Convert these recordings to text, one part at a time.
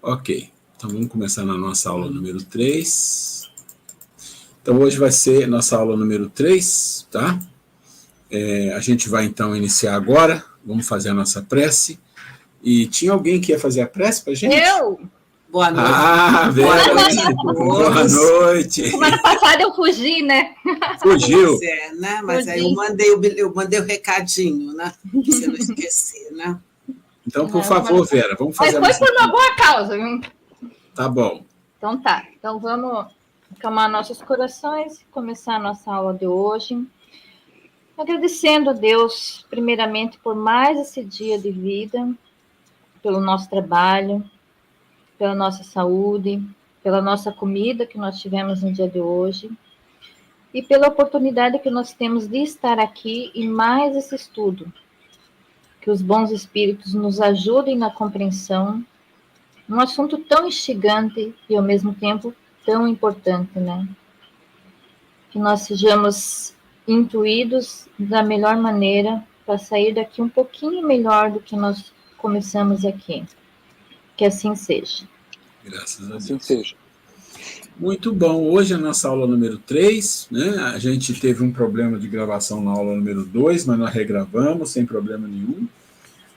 Ok, então vamos começar na nossa aula número 3. Então hoje vai ser nossa aula número 3, tá? A gente vai então iniciar agora, vamos fazer a nossa prece. E tinha alguém que ia fazer a prece pra gente? Eu! Boa noite. Vera, boa noite. Semana passada eu fugi, né? Fugiu. Né? Mas aí eu mandei o recadinho, né? Pra você não esquecer, né? Então, por favor, Vera, vamos fazer Mas foi por uma boa causa. Tá bom. Então tá. Então vamos acalmar nossos corações e começar a nossa aula de hoje. Agradecendo a Deus, primeiramente, por mais esse dia de vida, pelo nosso trabalho, pela nossa saúde, pela nossa comida que nós tivemos no dia de hoje e pela oportunidade que nós temos de estar aqui e mais esse estudo. Que os bons espíritos nos ajudem na compreensão, num assunto tão instigante e, ao mesmo tempo, tão importante, né? Que nós sejamos intuídos da melhor maneira para sair daqui um pouquinho melhor do que nós começamos aqui. Que assim seja. Graças a Deus. Assim seja. Muito bom. Hoje é a nossa aula número 3, né? A gente teve um problema de gravação na aula número 2, mas nós regravamos sem problema nenhum.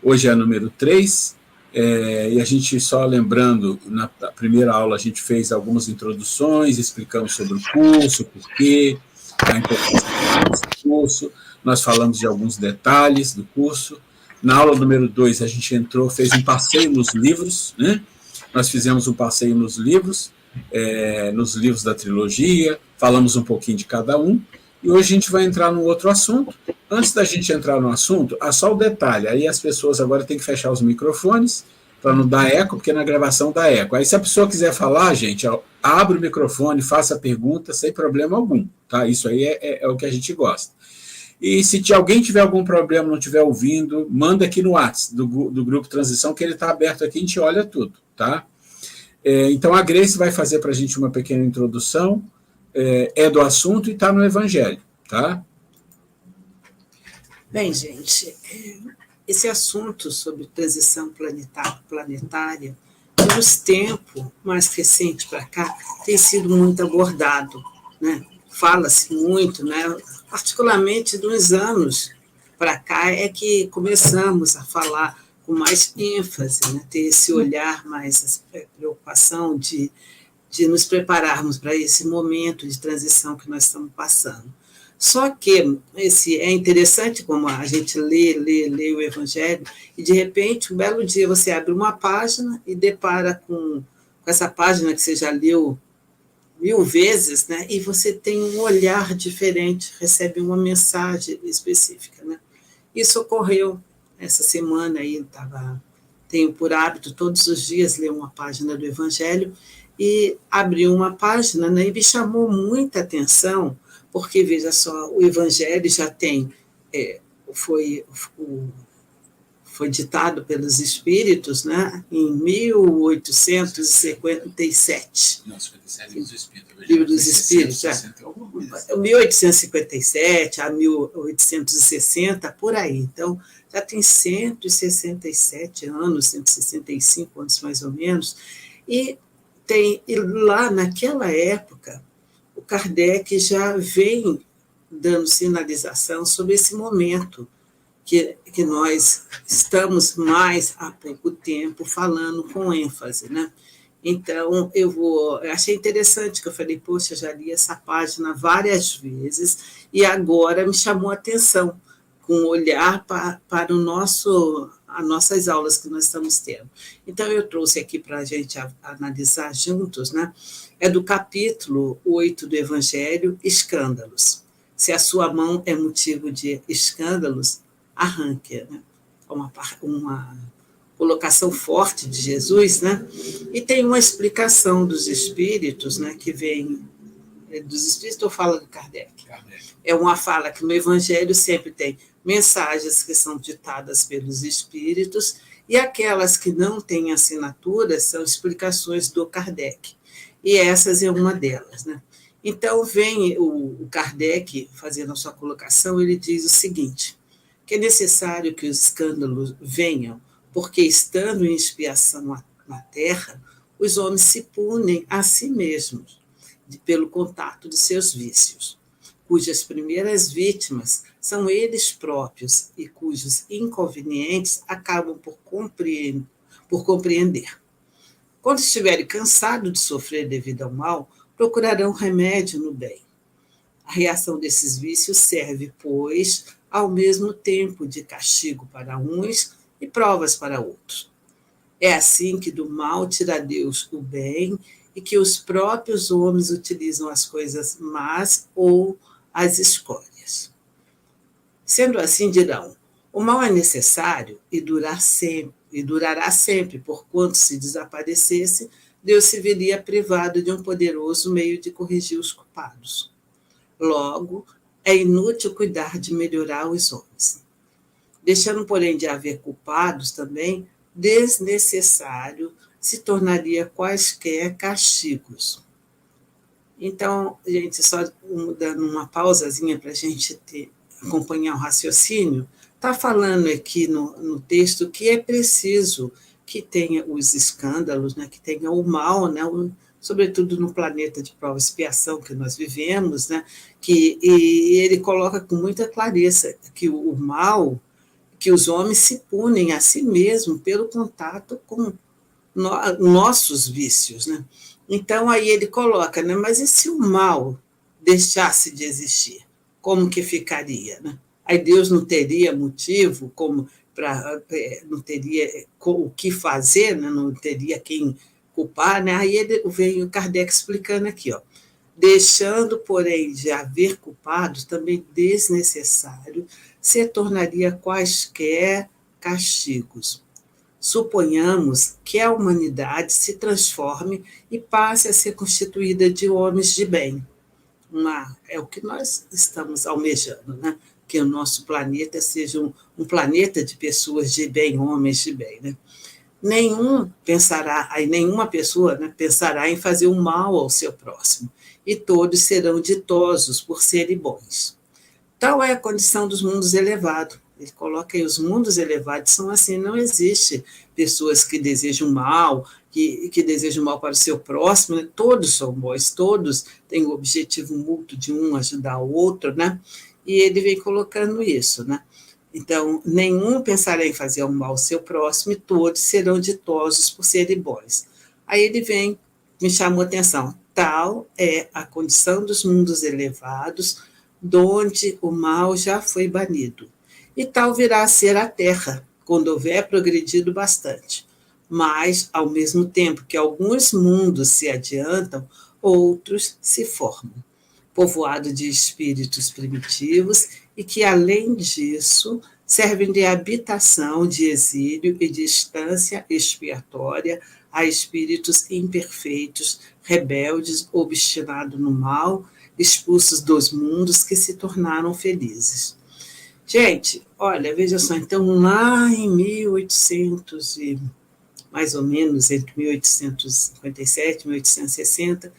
Hoje é a número 3, e a gente, só lembrando, na primeira aula a gente fez algumas introduções, explicamos sobre o curso, por quê, a importância do curso, nós falamos de alguns detalhes do curso. Na aula número 2 a gente fez um passeio nos livros, né? Nós fizemos um passeio nos livros da trilogia, falamos um pouquinho de cada um, e hoje a gente vai entrar num outro assunto. Antes da gente entrar no assunto, só o detalhe, aí as pessoas agora têm que fechar os microfones, para não dar eco, porque na gravação dá eco. Aí se a pessoa quiser falar, gente, abre o microfone, faça a pergunta, sem problema algum, tá? Isso aí é o que a gente gosta. E se alguém tiver algum problema, não estiver ouvindo, manda aqui no WhatsApp do Grupo Transição, que ele está aberto aqui, a gente olha tudo, tá? Então a Grace vai fazer para a gente uma pequena introdução, do assunto e está no Evangelho, tá? Bem, gente, esse assunto sobre transição planetária, nos tempos mais recentes para cá, tem sido muito abordado, né? Fala-se muito, né? Particularmente dos anos para cá é que começamos a falar com mais ênfase, né? Ter esse olhar mais, essa preocupação de nos prepararmos para esse momento de transição que nós estamos passando. Só que é interessante como a gente lê o Evangelho e, de repente, um belo dia você abre uma página e depara com essa página que você já leu 1000 vezes, né? E você tem um olhar diferente, recebe uma mensagem específica, né? Isso ocorreu essa semana aí, tenho por hábito todos os dias ler uma página do Evangelho e abri uma página, né? E me chamou muita atenção, porque, veja só, o Evangelho já tem, foi ditado pelos Espíritos, né, em 1857. Não, 57 Livro dos Espíritos. Livro dos Espíritos, 1857 a 1860, por aí. Então, já tem 167 anos, 165 anos mais ou menos, e lá naquela época, o Kardec já vem dando sinalização sobre esse momento que nós estamos mais há pouco tempo falando com ênfase, né? Então, eu achei interessante que eu falei, poxa, já li essa página várias vezes e agora me chamou a atenção com o olhar para as nossas aulas que nós estamos tendo. Então, eu trouxe aqui para a gente analisar juntos, né? É do capítulo 8 do Evangelho, Escândalos. Se a sua mão é motivo de escândalos, arranque, né? Uma colocação forte de Jesus, né? E tem uma explicação dos Espíritos, né? Que vem dos Espíritos, ou fala do Kardec? É uma fala que no Evangelho sempre tem mensagens que são ditadas pelos Espíritos e aquelas que não têm assinatura são explicações do Kardec. E essas é uma delas, né? Então, vem o Kardec fazendo a sua colocação, ele diz o seguinte, que é necessário que os escândalos venham, porque estando em expiação na Terra, os homens se punem a si mesmos pelo contato de seus vícios, cujas primeiras vítimas são eles próprios e cujos inconvenientes acabam por compreender. Quando estiverem cansados de sofrer devido ao mal, procurarão remédio no bem. A reação desses vícios serve, pois, ao mesmo tempo de castigo para uns e provas para outros. É assim que do mal tira Deus o bem e que os próprios homens utilizam as coisas más ou as escórias. Sendo assim, dirão, o mal é necessário e durará sempre, porquanto se desaparecesse, Deus se veria privado de um poderoso meio de corrigir os culpados. Logo, é inútil cuidar de melhorar os homens. Deixando, porém, de haver culpados também, desnecessário se tornaria quaisquer castigos. Então, gente, só dando uma pausazinha para a gente acompanhar o raciocínio, está falando aqui no texto que é preciso que tenha os escândalos, né, que tenha o mal, né, sobretudo no planeta de prova e expiação que nós vivemos, né, e ele coloca com muita clareza que o mal, que os homens se punem a si mesmos pelo contato com nossos vícios, né? Então, aí ele coloca, né, mas e se o mal deixasse de existir? Como que ficaria, né? Aí Deus não teria motivo, não teria o que fazer, né? Não teria quem culpar, né? Aí vem o Kardec explicando aqui, ó, deixando, porém, de haver culpados, também desnecessário, se tornaria quaisquer castigos. Suponhamos que a humanidade se transforme e passe a ser constituída de homens de bem. É o que nós estamos almejando, né? Que o nosso planeta seja um planeta de pessoas de bem, homens de bem, né? Nenhuma pessoa, né, pensará em fazer um mal ao seu próximo, e todos serão ditosos por serem bons. Tal é a condição dos mundos elevados. Ele coloca aí, os mundos elevados são assim, não existe pessoas que desejam mal, que desejam mal para o seu próximo, né? Todos são bons, todos têm o objetivo mútuo de um ajudar o outro, né? E ele vem colocando isso, né? Então, nenhum pensará em fazer um mal ao seu próximo e todos serão ditosos por serem bons. Aí ele me chamou a atenção, tal é a condição dos mundos elevados, donde o mal já foi banido. E tal virá a ser a Terra, quando houver progredido bastante. Mas, ao mesmo tempo que alguns mundos se adiantam, outros se formam, povoado de espíritos primitivos e que, além disso, servem de habitação, de exílio e de instância expiatória a espíritos imperfeitos, rebeldes, obstinados no mal, expulsos dos mundos que se tornaram felizes. Gente, olha, veja só, então lá em 1800 e mais ou menos entre 1857 e 1860,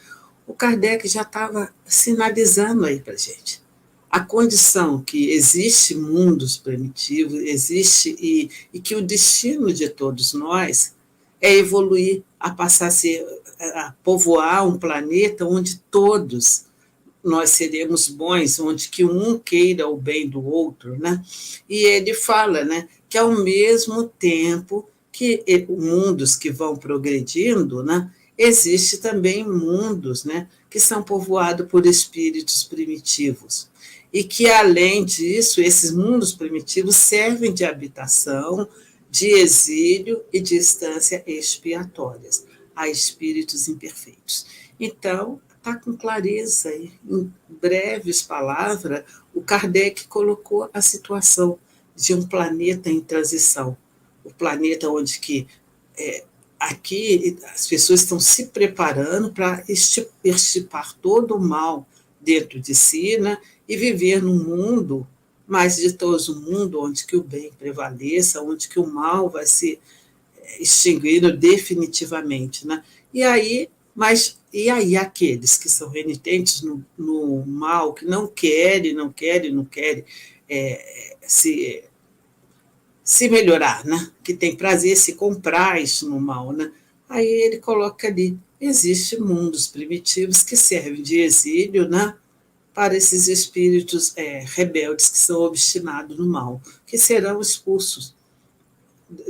o Kardec já estava sinalizando aí para a gente a condição que existe mundos primitivos, existe e que o destino de todos nós é evoluir a passar a povoar um planeta onde todos nós seremos bons, onde que um queira o bem do outro, né? E ele fala, né, que ao mesmo tempo que mundos que vão progredindo, né, existe também mundos, né, que são povoados por espíritos primitivos. E que, além disso, esses mundos primitivos servem de habitação, de exílio e de instância expiatórias a espíritos imperfeitos. Então, está com clareza, em breves palavras, o Kardec colocou a situação de um planeta em transição. O planeta onde que aqui as pessoas estão se preparando para extirpar todo o mal dentro de si, né, e viver num mundo mais ditoso, um mundo onde que o bem prevaleça, onde que o mal vai se extinguindo definitivamente, né? E aí aqueles que são renitentes no mal, que não querem se melhorar, né? Que tem prazer se comprar isso no mal, né? Aí ele coloca ali, existem mundos primitivos que servem de exílio, né, para esses espíritos rebeldes que são obstinados no mal, que serão expulsos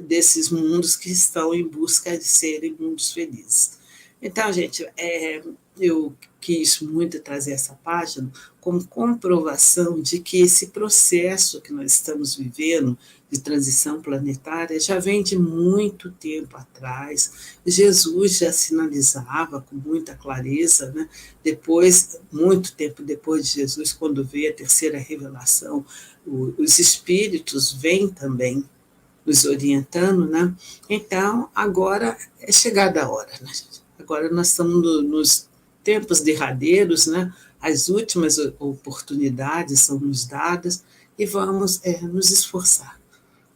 desses mundos que estão em busca de serem mundos felizes. Então, gente, eu quis muito trazer essa página como comprovação de que esse processo que nós estamos vivendo de transição planetária já vem de muito tempo atrás. Jesus já sinalizava com muita clareza, né? Depois, muito tempo depois de Jesus, quando veio a terceira revelação, os espíritos vêm também nos orientando, né? Então, agora é chegada a hora, né, gente? Agora nós estamos nos tempos derradeiros, né? As últimas oportunidades são nos dadas e vamos nos esforçar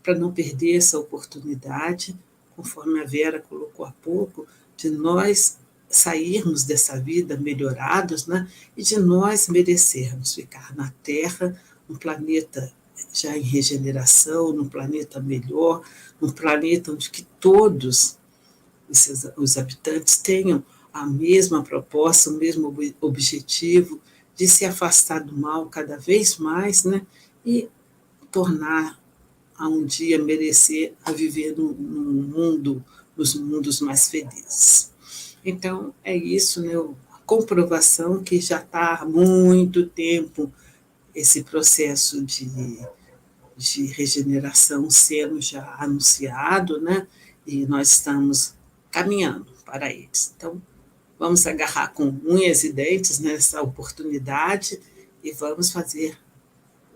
para não perder essa oportunidade, conforme a Vera colocou há pouco, de nós sairmos dessa vida melhorados, né? E de nós merecermos ficar na Terra, um planeta já em regeneração, num planeta melhor, num planeta onde que todos os habitantes tenham a mesma proposta, o mesmo objetivo de se afastar do mal cada vez mais, né? E tornar a um dia merecer a viver num mundo, nos mundos mais felizes. Então, é isso, né? A comprovação que já está há muito tempo esse processo de regeneração sendo já anunciado, né? E nós estamos caminhando para eles. Então, vamos agarrar com unhas e dentes nessa oportunidade e vamos fazer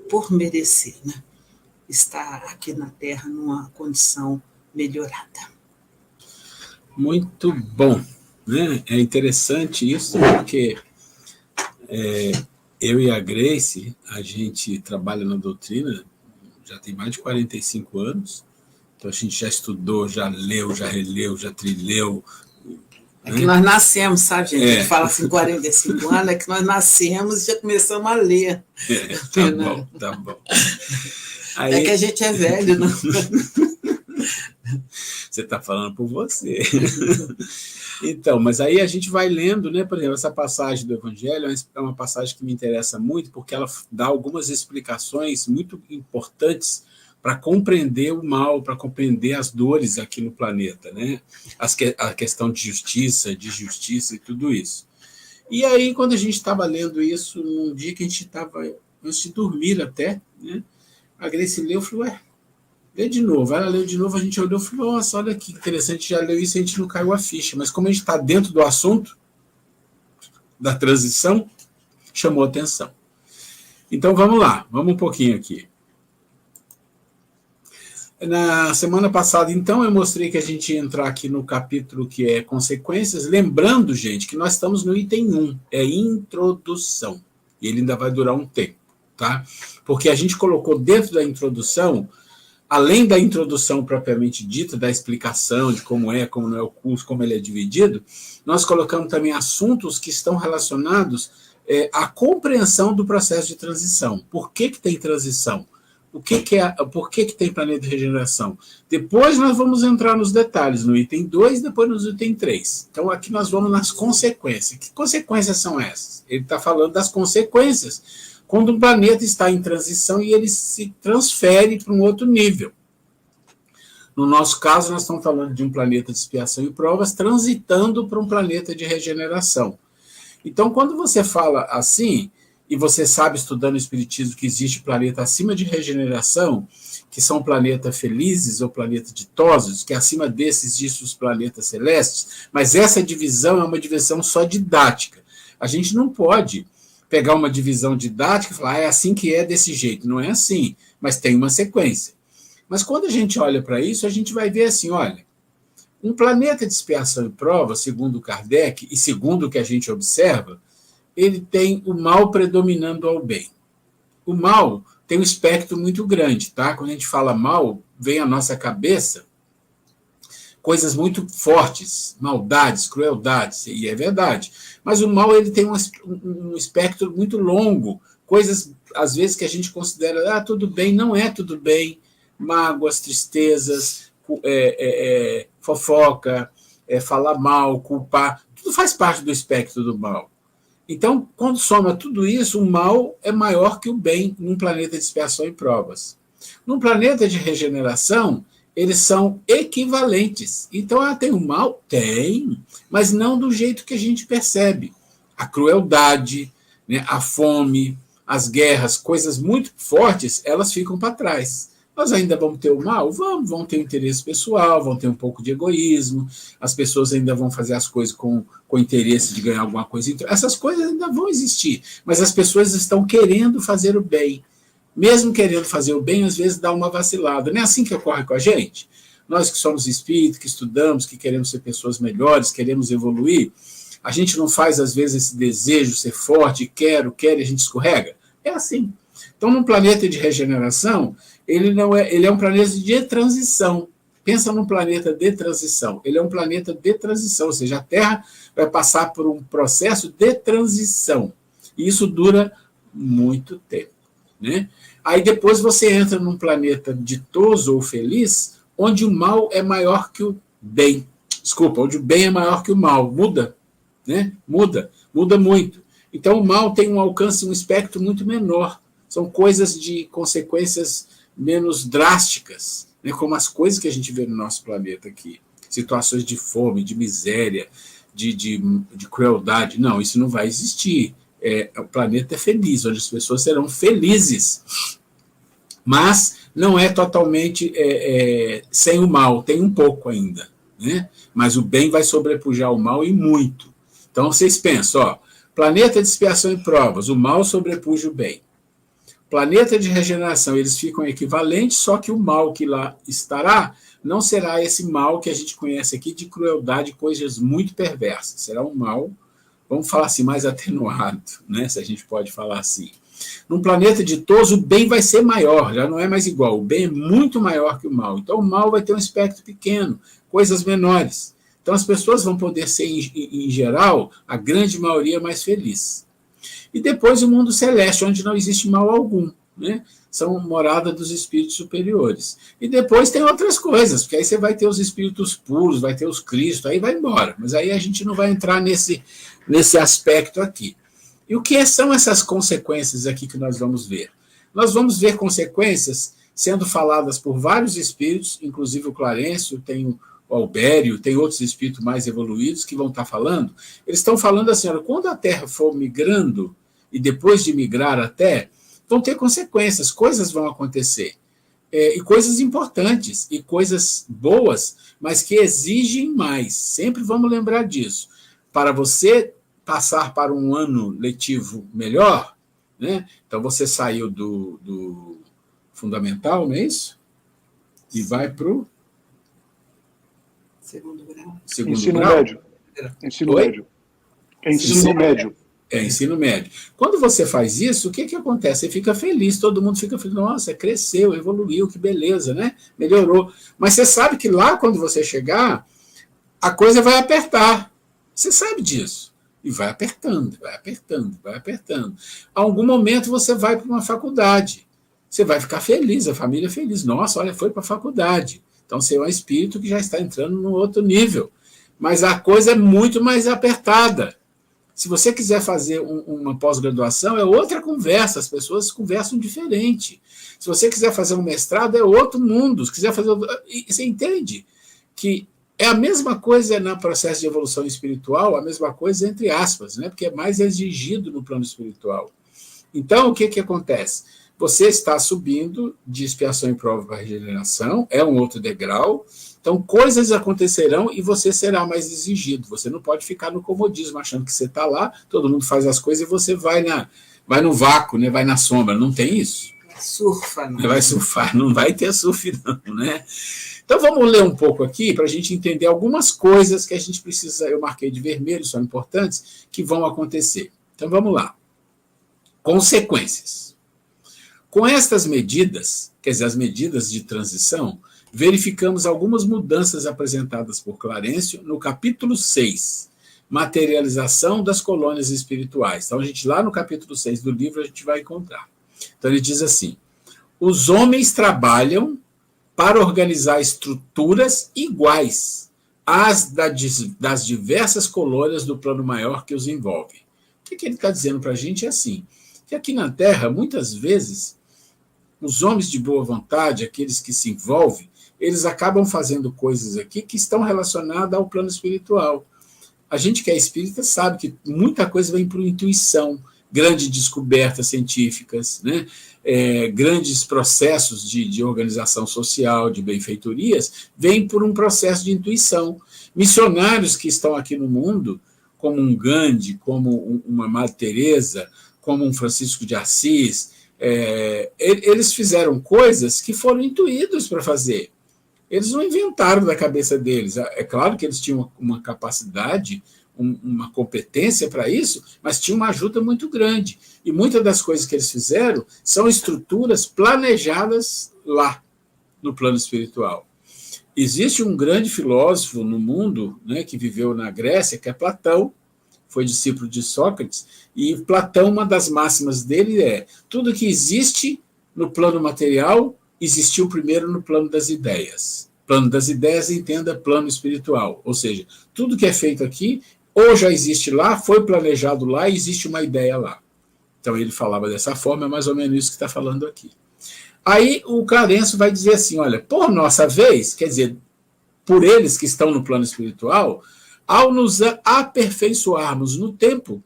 por merecer, né? Estar aqui na Terra numa condição melhorada. Muito bom, né? É interessante isso, porque eu e a Grace, a gente trabalha na doutrina, já tem mais de 45 anos, então a gente já estudou, já leu, já releu, já trilheu. É que nós nascemos, sabe, gente? A gente fala assim, 45 anos, é que nós nascemos e já começamos a ler. Tá bom, tá bom. Aí, é que a gente é velho, não? Você está falando por você. Então, mas aí a gente vai lendo, né? Por exemplo, essa passagem do Evangelho é uma passagem que me interessa muito, porque ela dá algumas explicações muito importantes para compreender o mal, para compreender as dores aqui no planeta, né? A questão de justiça e tudo isso. E aí, quando a gente estava lendo isso, num dia que a gente estava, antes de dormir até, né? A Grace leu e falou, lê de novo. Ela leu de novo, a gente olhou e falou, nossa, olha que interessante, já leu isso e a gente não caiu a ficha. Mas como a gente está dentro do assunto da transição, chamou atenção. Então vamos lá, vamos um pouquinho aqui. Na semana passada, então, eu mostrei que a gente ia entrar aqui no capítulo que é consequências, lembrando, gente, que nós estamos no item 1, é introdução, e ele ainda vai durar um tempo, tá? Porque a gente colocou dentro da introdução, além da introdução propriamente dita, da explicação de como não é o curso, como ele é dividido, nós colocamos também assuntos que estão relacionados à compreensão do processo de transição. Por que tem transição? Por que tem planeta de regeneração? Depois nós vamos entrar nos detalhes, no item 2 e depois no item 3. Então aqui nós vamos nas consequências. Que consequências são essas? Ele está falando das consequências quando um planeta está em transição e ele se transfere para um outro nível. No nosso caso, nós estamos falando de um planeta de expiação e provas transitando para um planeta de regeneração. Então, quando você fala assim, e você sabe, estudando o Espiritismo, que existe planeta acima de regeneração, que são planetas felizes ou planetas ditosos, que acima desses existem os planetas celestes, mas essa divisão é uma divisão só didática. A gente não pode pegar uma divisão didática e falar, é assim que é desse jeito. Não é assim, mas tem uma sequência. Mas quando a gente olha para isso, a gente vai ver assim, olha, um planeta de expiação e prova, segundo Kardec, e segundo o que a gente observa, ele tem o mal predominando ao bem. O mal tem um espectro muito grande, tá? Quando a gente fala mal, vem à nossa cabeça coisas muito fortes, maldades, crueldades, e é verdade. Mas o mal ele tem um espectro muito longo, coisas, às vezes, que a gente considera, tudo bem, não é tudo bem, mágoas, tristezas, fofoca, falar mal, culpar, tudo faz parte do espectro do mal. Então, quando soma tudo isso, o mal é maior que o bem num planeta de expiação e provas. Num planeta de regeneração, eles são equivalentes. Então, tem o mal? Tem, mas não do jeito que a gente percebe. A crueldade, né, a fome, as guerras, coisas muito fortes, elas ficam para trás. Nós ainda vamos ter o mal? Vão ter interesse pessoal, vão ter um pouco de egoísmo, as pessoas ainda vão fazer as coisas com interesse de ganhar alguma coisa. Essas coisas ainda vão existir, mas as pessoas estão querendo fazer o bem. Mesmo querendo fazer o bem, às vezes dá uma vacilada. Não é assim que ocorre com a gente? Nós que somos espíritos, que estudamos, que queremos ser pessoas melhores, queremos evoluir, a gente não faz, às vezes, esse desejo, ser forte, quero, e a gente escorrega? É assim. Então, num planeta de regeneração, ele é um planeta de transição. Pensa num planeta de transição. Ele é um planeta de transição, ou seja, a Terra vai passar por um processo de transição. E isso dura muito tempo, né? Aí depois você entra num planeta ditoso ou feliz, onde o mal é maior que o bem. Desculpa, onde o bem é maior que o mal. Muda, né? Muda muito. Então o mal tem um alcance, um espectro muito menor. São coisas de consequências menos drásticas, né? Como as coisas que a gente vê no nosso planeta aqui. Situações de fome, de miséria, de crueldade. Não, isso não vai existir. O planeta é feliz, onde as pessoas serão felizes. Mas não é totalmente sem o mal, tem um pouco ainda, né? Mas o bem vai sobrepujar o mal e muito. Então vocês pensam, planeta de expiação e provas, o mal sobrepuja o bem. Planeta de regeneração, eles ficam equivalentes, só que o mal que lá estará não será esse mal que a gente conhece aqui de crueldade, coisas muito perversas. Será um mal, vamos falar assim, mais atenuado, né? Se a gente pode falar assim. Num planeta ditoso, o bem vai ser maior, já não é mais igual. O bem é muito maior que o mal. Então, o mal vai ter um espectro pequeno, coisas menores. Então, as pessoas vão poder ser, em geral, a grande maioria mais feliz. E depois o mundo celeste, onde não existe mal algum, né? São morada dos espíritos superiores. E depois tem outras coisas, porque aí você vai ter os espíritos puros, vai ter os Cristos, aí vai embora. Mas aí a gente não vai entrar nesse aspecto aqui. E o que são essas consequências aqui que nós vamos ver? Nós vamos ver consequências sendo faladas por vários espíritos, inclusive o Clarencio, tem o Albério, tem outros espíritos mais evoluídos que vão estar falando. Eles estão falando assim, olha, quando a Terra for migrando, e depois de migrar até, vão ter consequências, coisas vão acontecer. E coisas importantes, e coisas boas, mas que exigem mais. Sempre vamos lembrar disso. Para você passar para um ano letivo melhor, né? Então você saiu do fundamental, não é isso? E vai para o segundo grau. Ensino grau? Médio. Ensino médio. Ensino médio. Ensino médio. Quando você faz isso, o que acontece? Você fica feliz, todo mundo fica feliz, nossa, cresceu, evoluiu, que beleza, né? Melhorou. Mas você sabe que lá, quando você chegar, a coisa vai apertar. Você sabe disso. E vai apertando, vai apertando, vai apertando. A algum momento você vai para uma faculdade. Você vai ficar feliz, a família feliz. Nossa, olha, foi para a faculdade. Então você é um espírito que já está entrando num outro nível. Mas a coisa é muito mais apertada. Se você quiser fazer uma pós-graduação, é outra conversa, as pessoas conversam diferente. Se você quiser fazer um mestrado, é outro mundo. Se quiser fazer. Você entende que é a mesma coisa no processo de evolução espiritual, a mesma coisa entre aspas, né? Porque é mais exigido no plano espiritual. Então, o que acontece? Você está subindo de expiação e prova para regeneração, é um outro degrau, então coisas acontecerão e você será mais exigido. Você não pode ficar no comodismo, achando que você está lá, todo mundo faz as coisas e você vai no vácuo, né? Vai na sombra, não tem isso. Surfa, não. Vai surfar, não vai ter surf não, né? Então vamos ler um pouco aqui para a gente entender algumas coisas que a gente precisa, eu marquei de vermelho, são importantes, que vão acontecer. Então vamos lá. Consequências. Com estas medidas, quer dizer, as medidas de transição, verificamos algumas mudanças apresentadas por Clarencio no capítulo 6, Materialização das Colônias Espirituais. Então a gente lá no capítulo 6 do livro a gente vai encontrar. Então ele diz assim, os homens trabalham para organizar estruturas iguais, as das diversas colônias do plano maior que os envolve. O que ele está dizendo para a gente é assim, que aqui na Terra, muitas vezes, os homens de boa vontade, aqueles que se envolvem, eles acabam fazendo coisas aqui que estão relacionadas ao plano espiritual. A gente que é espírita sabe que muita coisa vem por intuição, grandes descobertas científicas, né? Grandes processos de organização social, de benfeitorias, vêm por um processo de intuição. Missionários que estão aqui no mundo, como um Gandhi, como uma Madre Teresa, como um Francisco de Assis, eles fizeram coisas que foram intuídos para fazer. Eles não inventaram da cabeça deles. É claro que eles tinham uma capacidade, uma competência para isso, mas tinha uma ajuda muito grande. E muitas das coisas que eles fizeram são estruturas planejadas lá, no plano espiritual. Existe um grande filósofo no mundo, né, que viveu na Grécia, que é Platão, foi discípulo de Sócrates, e Platão, uma das máximas dele é: tudo que existe no plano material existiu primeiro no plano das ideias. Plano das ideias, entenda plano espiritual. Ou seja, tudo que é feito aqui, ou já existe lá, foi planejado lá, e existe uma ideia lá. Então ele falava dessa forma, é mais ou menos isso que está falando aqui. Aí o Clarencio vai dizer assim, olha, por nossa vez, quer dizer, por eles que estão no plano espiritual, ao nos aperfeiçoarmos no tempo,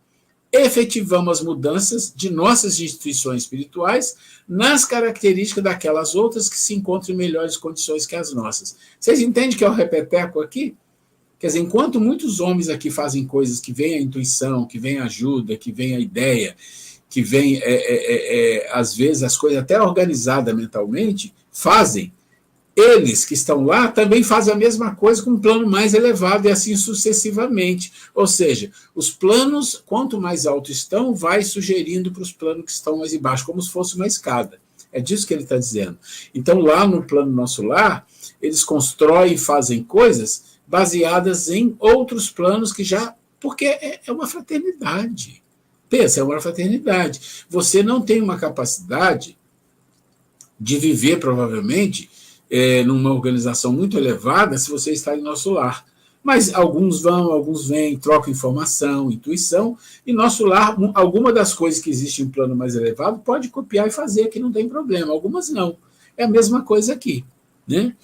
efetivamos as mudanças de nossas instituições espirituais nas características daquelas outras que se encontram em melhores condições que as nossas. Vocês entendem que é o repeteco aqui? Quer dizer, enquanto muitos homens aqui fazem coisas que vem a intuição, que vem a ajuda, que vem a ideia, que vem, às vezes, as coisas até organizadas mentalmente, fazem, eles que estão lá também fazem a mesma coisa com um plano mais elevado e assim sucessivamente. Ou seja, os planos, quanto mais alto estão, vai sugerindo para os planos que estão mais embaixo, como se fosse uma escada. É disso que ele está dizendo. Então, lá no plano nosso lar, eles constroem e fazem coisas baseadas em outros planos que já... Porque é uma fraternidade. Pensa, é uma fraternidade. Você não tem uma capacidade de viver, provavelmente, numa organização muito elevada se você está em nosso lar. Mas alguns vão, alguns vêm, trocam informação, intuição, e nosso lar, alguma das coisas que existem em plano mais elevado, pode copiar e fazer, que não tem problema, algumas não. É a mesma coisa aqui, né?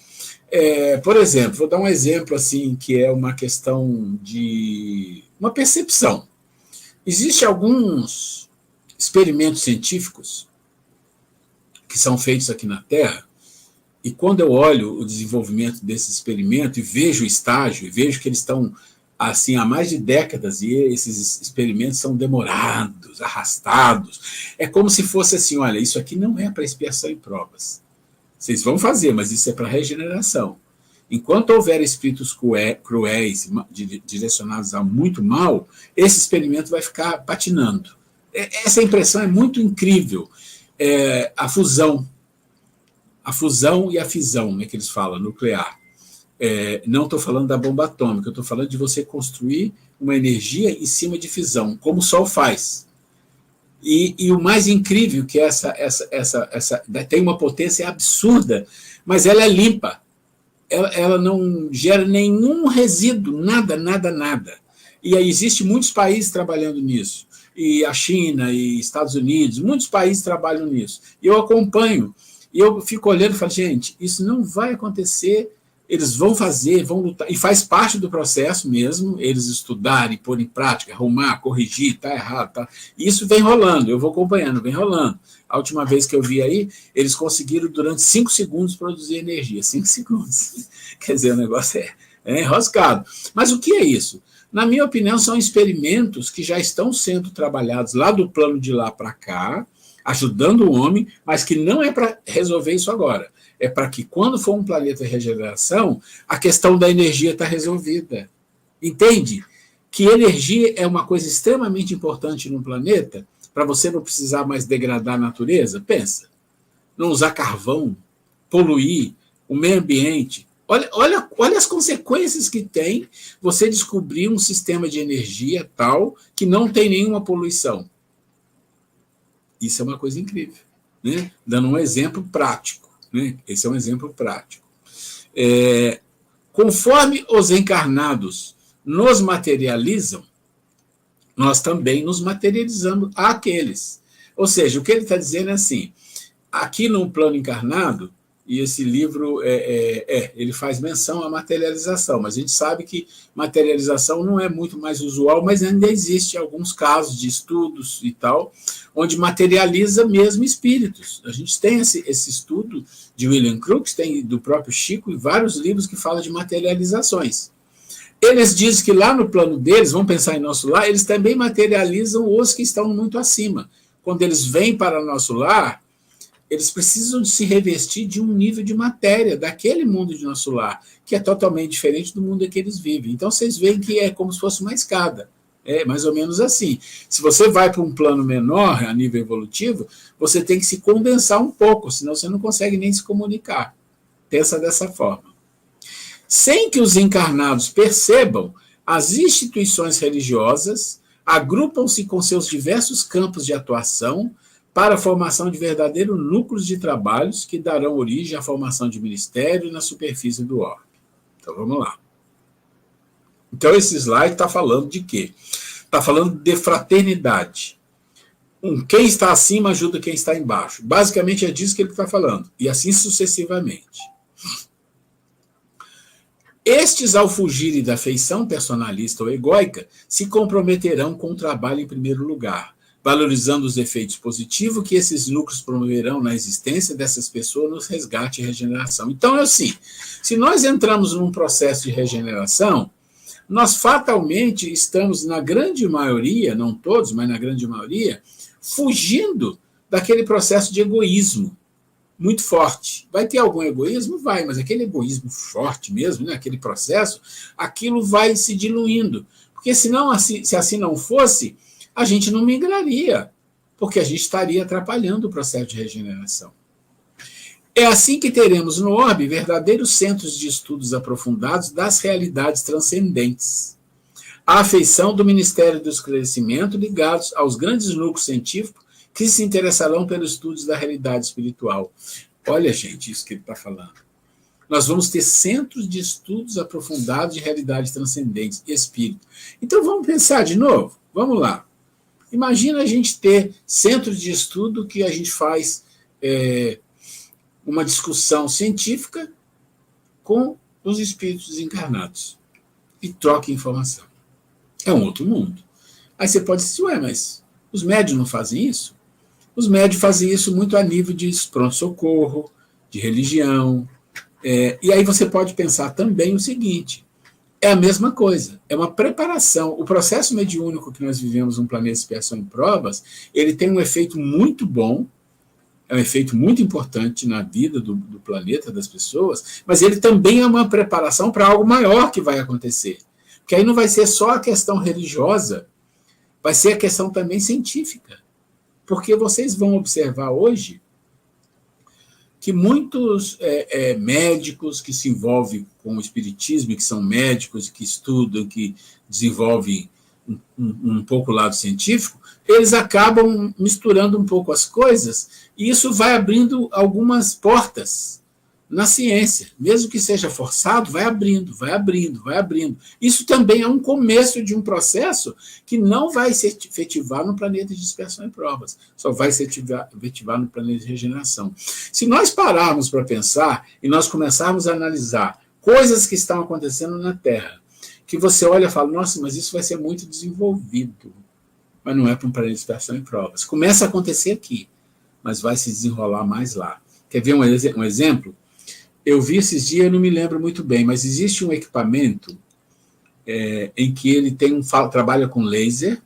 Por exemplo, vou dar um exemplo assim, que é uma questão de uma percepção. Existem alguns experimentos científicos que são feitos aqui na Terra, e quando eu olho o desenvolvimento desse experimento e vejo o estágio, e vejo que eles estão assim há mais de décadas, e esses experimentos são demorados, arrastados, é como se fosse assim, olha, isso aqui não é para expiação e provas. Vocês vão fazer, mas isso é para regeneração. Enquanto houver espíritos cruéis, direcionados a muito mal, esse experimento vai ficar patinando. Essa impressão é muito incrível. A fusão e a fisão, né, que eles falam, nuclear. Não estou falando da bomba atômica, eu estou falando de você construir uma energia em cima de fisão, como o Sol faz. E o mais incrível que essa tem uma potência absurda, mas ela é limpa. Ela não gera nenhum resíduo, nada. E aí existem muitos países trabalhando nisso. E a China e Estados Unidos, muitos países trabalham nisso. E eu acompanho. E eu fico olhando e falo, gente, isso não vai acontecer, eles vão fazer, vão lutar, e faz parte do processo mesmo, eles estudarem, pôr em prática, arrumar, corrigir, está errado, tá? Isso vem rolando, eu vou acompanhando, vem rolando. A última vez que eu vi aí, eles conseguiram durante 5 segundos produzir energia, 5 segundos. Quer dizer, o negócio é enroscado. Mas o que é isso? Na minha opinião, são experimentos que já estão sendo trabalhados lá do plano de lá para cá, ajudando o homem, mas que não é para resolver isso agora. É para que, quando for um planeta de regeneração, a questão da energia está resolvida. Entende? Que energia é uma coisa extremamente importante no planeta, para você não precisar mais degradar a natureza? Pensa. Não usar carvão, poluir o meio ambiente. Olha as consequências que tem você descobrir um sistema de energia tal que não tem nenhuma poluição. Isso é uma coisa incrível, né? Dando um exemplo prático, né? Esse é um exemplo prático. Conforme os encarnados nos materializam, nós também nos materializamos àqueles. Ou seja, o que ele está dizendo é assim, aqui no plano encarnado, e esse livro, ele faz menção à materialização, mas a gente sabe que materialização não é muito mais usual, mas ainda existe alguns casos de estudos e tal, onde materializa mesmo espíritos. A gente tem esse estudo de William Crookes, tem do próprio Chico, e vários livros que falam de materializações. Eles dizem que lá no plano deles, vamos pensar em nosso lar, eles também materializam os que estão muito acima. Quando eles vêm para nosso lar, eles precisam de se revestir de um nível de matéria, daquele mundo de nosso lar, que é totalmente diferente do mundo em que eles vivem. Então, vocês veem que é como se fosse uma escada. É mais ou menos assim. Se você vai para um plano menor, a nível evolutivo, você tem que se condensar um pouco, senão você não consegue nem se comunicar. Pensa dessa forma. Sem que os encarnados percebam, as instituições religiosas agrupam-se com seus diversos campos de atuação para a formação de verdadeiros núcleos de trabalhos que darão origem à formação de ministério na superfície do orbe. Então, vamos lá. Então, esse slide está falando de quê? Está falando de fraternidade. Quem está acima ajuda quem está embaixo. Basicamente, é disso que ele está falando. E assim sucessivamente. Estes, ao fugirem da feição personalista ou egóica, se comprometerão com o trabalho em primeiro lugar, valorizando os efeitos positivos que esses núcleos promoverão na existência dessas pessoas no resgate e regeneração. Então, é assim, se nós entramos num processo de regeneração, nós fatalmente estamos, na grande maioria, não todos, mas na grande maioria, fugindo daquele processo de egoísmo muito forte. Vai ter algum egoísmo? Vai, mas aquele egoísmo forte mesmo, né, aquele processo, aquilo vai se diluindo. Porque senão, se assim não fosse, a gente não migraria, porque a gente estaria atrapalhando o processo de regeneração. É assim que teremos no orbe verdadeiros centros de estudos aprofundados das realidades transcendentes. A afeição do Ministério do Esclarecimento ligados aos grandes núcleos científicos que se interessarão pelos estudos da realidade espiritual. Olha, gente, isso que ele está falando. Nós vamos ter centros de estudos aprofundados de realidades transcendentes, espírito. Então, vamos pensar de novo? Vamos lá. Imagina a gente ter centros de estudo que a gente faz uma discussão científica com os espíritos desencarnados e troca informação. É um outro mundo. Aí você pode dizer, mas os médiuns não fazem isso? Os médiuns fazem isso muito a nível de pronto-socorro, de religião. E aí você pode pensar também o seguinte, é a mesma coisa, é uma preparação. O processo mediúnico que nós vivemos no planeta Expiação e Provas, ele tem um efeito muito bom, é um efeito muito importante na vida do planeta, das pessoas, mas ele também é uma preparação para algo maior que vai acontecer. Porque aí não vai ser só a questão religiosa, vai ser a questão também científica. Porque vocês vão observar hoje que muitos médicos que se envolvem com o espiritismo, que são médicos, que estudam, que desenvolvem um pouco o lado científico, eles acabam misturando um pouco as coisas, e isso vai abrindo algumas portas na ciência. Mesmo que seja forçado, vai abrindo, vai abrindo, vai abrindo. Isso também é um começo de um processo que não vai se efetivar no planeta de dispersão e provas, só vai se efetivar no planeta de regeneração. Se nós pararmos para pensar e nós começarmos a analisar coisas que estão acontecendo na Terra, que você olha e fala, nossa, mas isso vai ser muito desenvolvido, mas não é para um planeta de dispersão e provas. Começa a acontecer aqui, mas vai se desenrolar mais lá. Quer ver um exemplo? Eu vi esses dias, eu não me lembro muito bem, mas existe um equipamento em que ele trabalha com laser,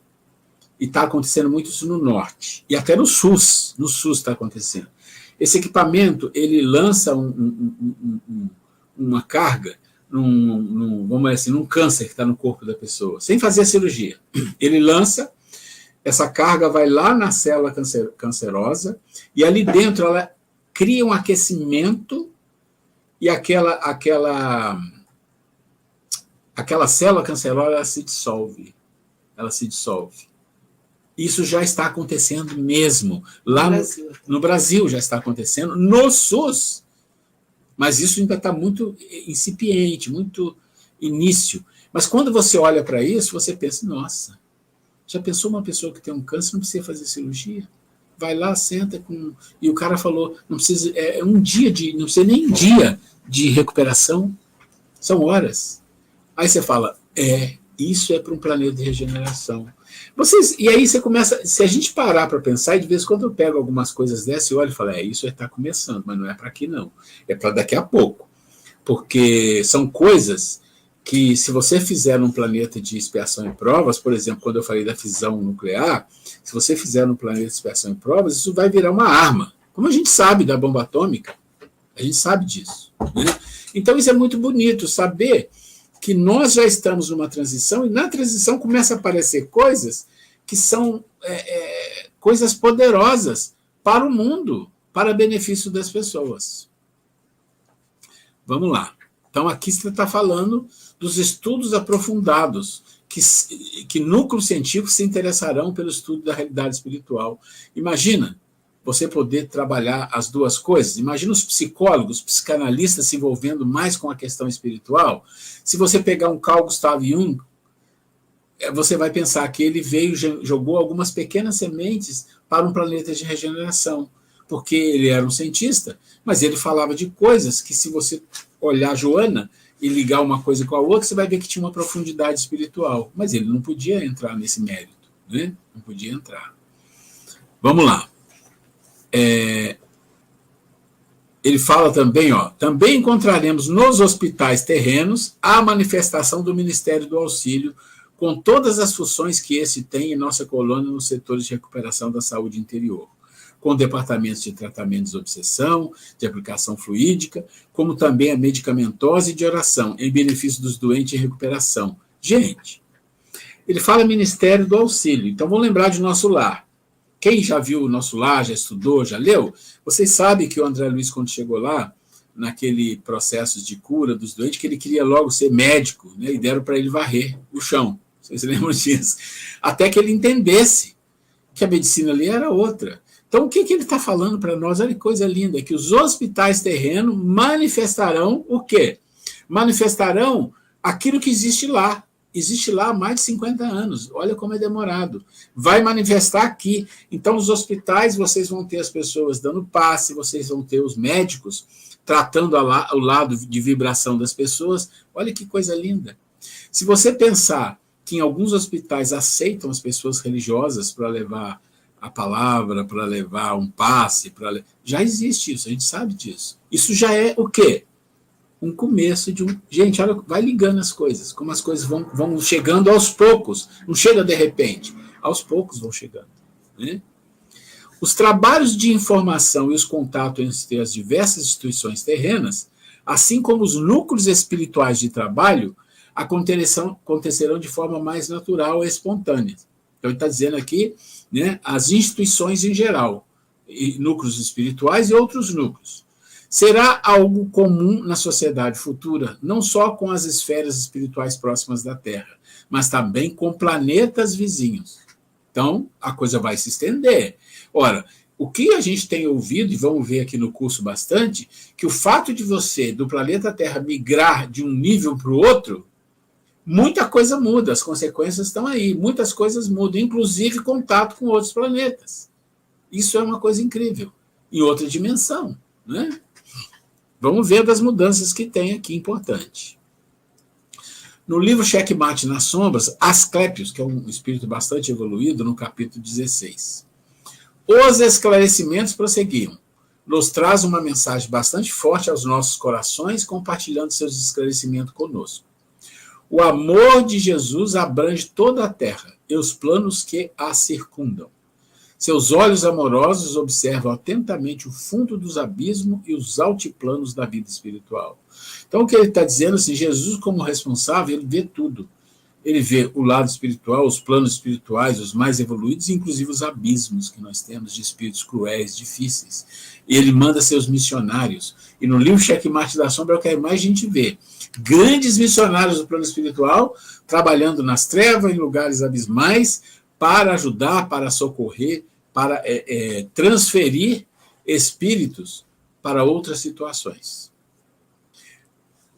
e está acontecendo muito isso no norte, e até no SUS está acontecendo. Esse equipamento, ele lança uma carga, vamos dizer assim, num câncer que está no corpo da pessoa, sem fazer a cirurgia. Ele lança, essa carga vai lá na célula cancerosa, e ali dentro ela cria um aquecimento, e aquela célula cancerosa ela se dissolve. Isso já está acontecendo mesmo. Lá no Brasil já está acontecendo. No SUS Mas isso ainda está muito incipiente, muito início. Mas quando você olha para isso, você pensa, nossa, já pensou uma pessoa que tem um câncer, não precisa fazer cirurgia? Vai lá, senta com... E o cara falou, não precisa, um dia não precisa nem um dia de recuperação, são horas. Aí você fala, isso é para um planeta de regeneração. E aí você começa, se a gente parar para pensar, e de vez em quando eu pego algumas coisas dessas e olho e falo, isso está começando, mas não é para aqui não, é para daqui a pouco. Porque são coisas que, se você fizer num planeta de expiação e provas, por exemplo, quando eu falei da fisão nuclear, se você fizer num planeta de expiação e provas, isso vai virar uma arma. Como a gente sabe da bomba atômica, a gente sabe disso, né? Então isso é muito bonito, saber que nós já estamos numa transição, e na transição começa a aparecer coisas que são coisas poderosas para o mundo, para benefício das pessoas. Vamos lá. Então, aqui você está falando dos estudos aprofundados, que núcleos científicos se interessarão pelo estudo da realidade espiritual. Imagina você poder trabalhar as duas coisas. Imagina os psicólogos, os psicanalistas se envolvendo mais com a questão espiritual. Se você pegar um Carl Gustav Jung, você vai pensar que ele jogou algumas pequenas sementes para um planeta de regeneração, porque ele era um cientista, mas ele falava de coisas que, se você olhar Joana e ligar uma coisa com a outra, você vai ver que tinha uma profundidade espiritual, mas ele não podia entrar nesse mérito, né? Não podia entrar. Vamos lá. Ele fala também, também encontraremos nos hospitais terrenos a manifestação do Ministério do Auxílio, com todas as funções que esse tem em nossa colônia nos setores de recuperação da saúde interior, com departamentos de tratamento de obsessão, de aplicação fluídica, como também a medicamentosa e de oração, em benefício dos doentes em recuperação. Gente, ele fala Ministério do Auxílio, então vamos lembrar de Nosso Lar. Quem já viu o Nosso Lar, já estudou, já leu, vocês sabem que o André Luiz, quando chegou lá, naquele processo de cura dos doentes, que ele queria logo ser médico, né, e deram para ele varrer o chão. Vocês lembram disso? Até que ele entendesse que a medicina ali era outra. Então, o que ele está falando para nós? Olha que coisa linda, que os hospitais terrenos manifestarão o quê? Manifestarão aquilo que existe lá. Existe lá há mais de 50 anos. Olha como é demorado. Vai manifestar aqui. Então, os hospitais, vocês vão ter as pessoas dando passe, vocês vão ter os médicos tratando o lado de vibração das pessoas. Olha que coisa linda. Se você pensar que em alguns hospitais aceitam as pessoas religiosas para levar a palavra, para levar um passe, já existe isso, a gente sabe disso. Isso já é o quê? Um começo de um... Gente, olha, vai ligando as coisas, como as coisas vão chegando aos poucos, não chega de repente, aos poucos vão chegando, né? Os trabalhos de informação e os contatos entre as diversas instituições terrenas, assim como os núcleos espirituais de trabalho, acontecerão de forma mais natural e espontânea. Então, ele está dizendo aqui, né, as instituições em geral, e núcleos espirituais e outros núcleos. Será algo comum na sociedade futura, não só com as esferas espirituais próximas da Terra, mas também com planetas vizinhos. Então, a coisa vai se estender. Ora, o que a gente tem ouvido, e vamos ver aqui no curso bastante, que o fato de você, do planeta Terra, migrar de um nível para o outro, muita coisa muda, as consequências estão aí, muitas coisas mudam, inclusive contato com outros planetas. Isso é uma coisa incrível, em outra dimensão, né? Vamos ver das mudanças que tem aqui, importante. No livro Checkmate nas Sombras, Asclépios, que é um espírito bastante evoluído, no capítulo 16. Os esclarecimentos prosseguiam. Nos traz uma mensagem bastante forte aos nossos corações, compartilhando seus esclarecimentos conosco. O amor de Jesus abrange toda a terra e os planos que a circundam. Seus olhos amorosos observam atentamente o fundo dos abismos e os altiplanos da vida espiritual. Então, o que ele está dizendo, assim, Jesus, como responsável, ele vê tudo. Ele vê o lado espiritual, os planos espirituais, os mais evoluídos, inclusive os abismos que nós temos de espíritos cruéis, difíceis. E ele manda seus missionários. E no livro Checkmate da Sombra é o que mais a gente vê. Grandes missionários do plano espiritual, trabalhando nas trevas, em lugares abismais, para ajudar, para socorrer, para transferir espíritos para outras situações.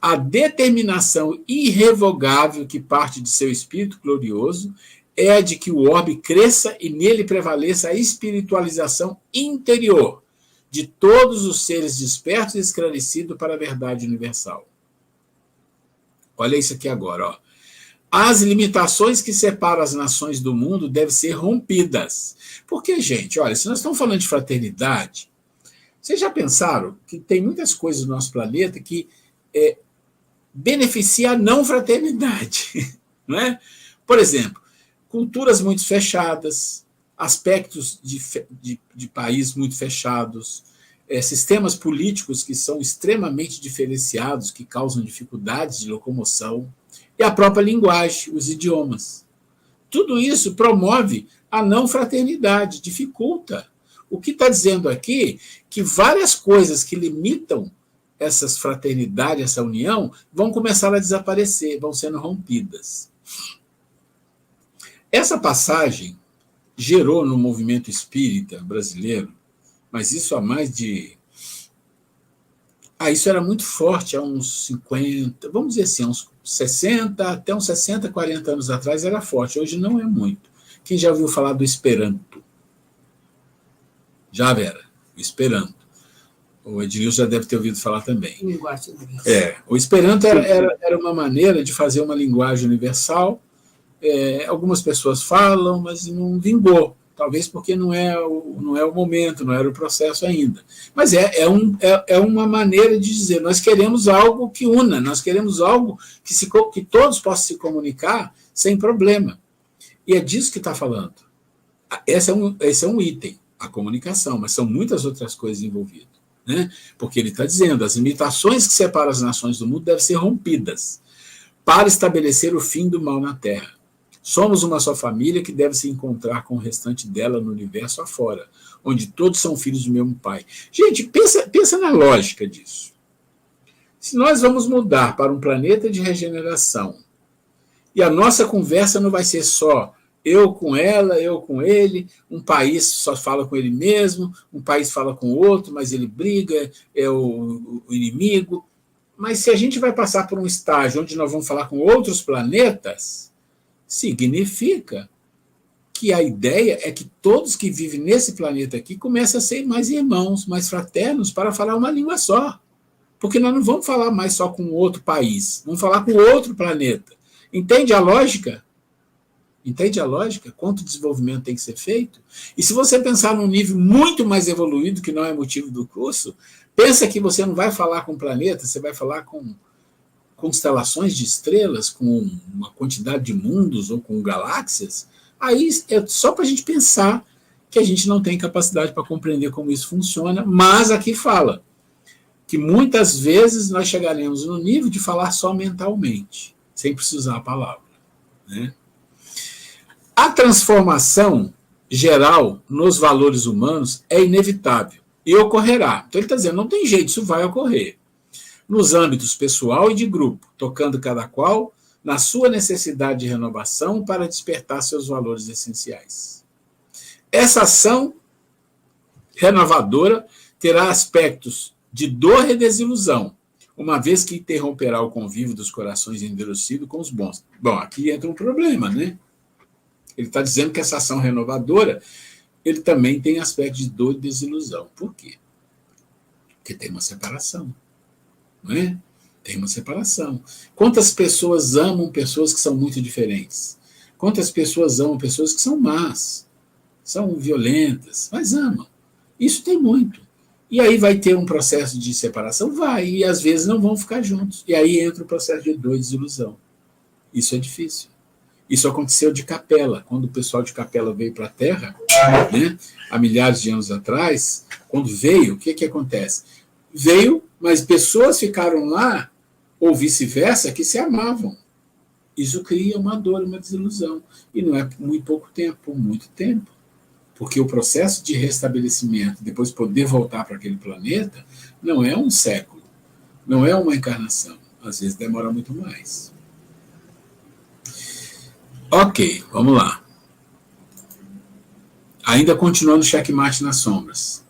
a determinação irrevogável que parte de seu espírito glorioso é a de que o orbe cresça e nele prevaleça a espiritualização interior de todos os seres despertos e esclarecidos para a verdade universal. Olha isso aqui agora, ó. As limitações que separam as nações do mundo devem ser rompidas. Porque, gente, olha, se nós estamos falando de fraternidade, vocês já pensaram que tem muitas coisas no nosso planeta que beneficiam a não fraternidade, não é? Por exemplo, culturas muito fechadas, aspectos de país muito fechados, sistemas políticos que são extremamente diferenciados, que causam dificuldades de locomoção, e a própria linguagem, os idiomas. Tudo isso promove a não fraternidade, dificulta. O que está dizendo aqui que várias coisas que limitam essas fraternidades, essa união, vão começar a desaparecer, vão sendo rompidas. Essa passagem gerou no movimento espírita brasileiro, mas isso há mais de... isso era muito forte há uns 50, vamos dizer assim, uns 60, até uns 60, 40 anos atrás era forte, hoje não é muito. Quem já ouviu falar do Esperanto? Já, Vera, o Esperanto. O Edilson já deve ter ouvido falar também. Linguagem universal. O Esperanto era uma maneira de fazer uma linguagem universal. Algumas pessoas falam, mas não vingou. Talvez porque não é o momento, não era o processo ainda. Mas é uma maneira de dizer, nós queremos algo que una, nós queremos algo que todos possam se comunicar sem problema. E é disso que está falando. Esse é um item, a comunicação, mas são muitas outras coisas envolvidas. Né? Porque ele está dizendo, as limitações que separam as nações do mundo devem ser rompidas para estabelecer o fim do mal na Terra. Somos uma só família que deve se encontrar com o restante dela no universo afora, onde todos são filhos do mesmo pai. Gente, pensa na lógica disso. Se nós vamos mudar para um planeta de regeneração, e a nossa conversa não vai ser só eu com ela, eu com ele, um país só fala com ele mesmo, um país fala com o outro, mas ele briga, é o inimigo. Mas se a gente vai passar por um estágio onde nós vamos falar com outros planetas, significa que a ideia é que todos que vivem nesse planeta aqui começam a ser mais irmãos, mais fraternos, para falar uma língua só. Porque nós não vamos falar mais só com outro país, vamos falar com outro planeta. Entende a lógica? Entende a lógica? Quanto desenvolvimento tem que ser feito? E se você pensar num nível muito mais evoluído, que não é motivo do curso, pensa que você não vai falar com o planeta, você vai falar com constelações de estrelas, com uma quantidade de mundos ou com galáxias. Aí é só para a gente pensar que a gente não tem capacidade para compreender como isso funciona, mas aqui fala que muitas vezes nós chegaremos no nível de falar só mentalmente, sem precisar a palavra. Né? A transformação geral nos valores humanos é inevitável e ocorrerá. Então ele está dizendo, não tem jeito, isso vai ocorrer. Nos âmbitos pessoal e de grupo, tocando cada qual na sua necessidade de renovação para despertar seus valores essenciais. Essa ação renovadora terá aspectos de dor e desilusão, uma vez que interromperá o convívio dos corações endurecidos com os bons. Bom, aqui entra um problema, né? Ele está dizendo que essa ação renovadora, ele também tem aspectos de dor e desilusão. Por quê? Porque tem uma separação. Não é? Tem uma separação. Quantas pessoas amam pessoas que são muito diferentes? Quantas pessoas amam pessoas que são más, são violentas, mas amam? Isso tem muito. E aí vai ter um processo de separação? Vai, e às vezes não vão ficar juntos. E aí entra o processo de dor e desilusão. Isso é difícil. Isso aconteceu de Capela, quando o pessoal de Capela veio para a Terra, né, há milhares de anos atrás, quando veio, o que acontece? Veio, mas pessoas ficaram lá, ou vice-versa, que se amavam. Isso cria uma dor, uma desilusão. E não é por muito pouco tempo, por muito tempo. Porque o processo de restabelecimento, depois poder voltar para aquele planeta, não é um século, não é uma encarnação. Às vezes demora muito mais. Ok, vamos lá. Ainda continuando o checkmate nas sombras.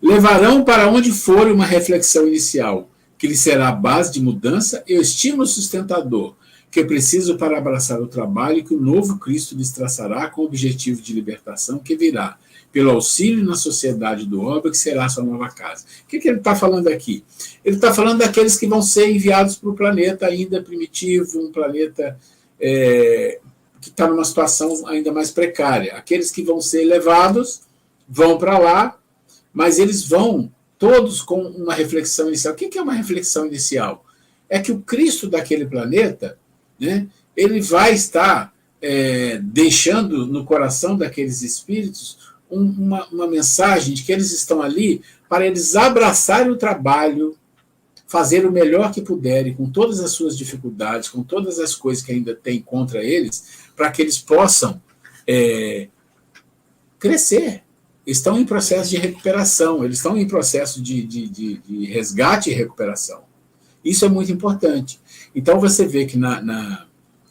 Levarão para onde for uma reflexão inicial, que lhe será a base de mudança e o estímulo sustentador que é preciso para abraçar o trabalho que o novo Cristo lhes traçará com o objetivo de libertação que virá pelo auxílio na sociedade do Orbe, que será a sua nova casa. O que ele está falando aqui? Ele está falando daqueles que vão ser enviados para o planeta ainda primitivo, um planeta que está numa situação ainda mais precária. Aqueles que vão ser levados vão para lá, mas eles vão todos com uma reflexão inicial. O que é uma reflexão inicial? É que o Cristo daquele planeta, né, ele vai estar deixando no coração daqueles espíritos uma mensagem de que eles estão ali para eles abraçarem o trabalho, fazer o melhor que puderem, com todas as suas dificuldades, com todas as coisas que ainda tem contra eles, para que eles possam crescer. Estão em processo de recuperação, eles estão em processo de resgate e recuperação. Isso é muito importante. Então, você vê que na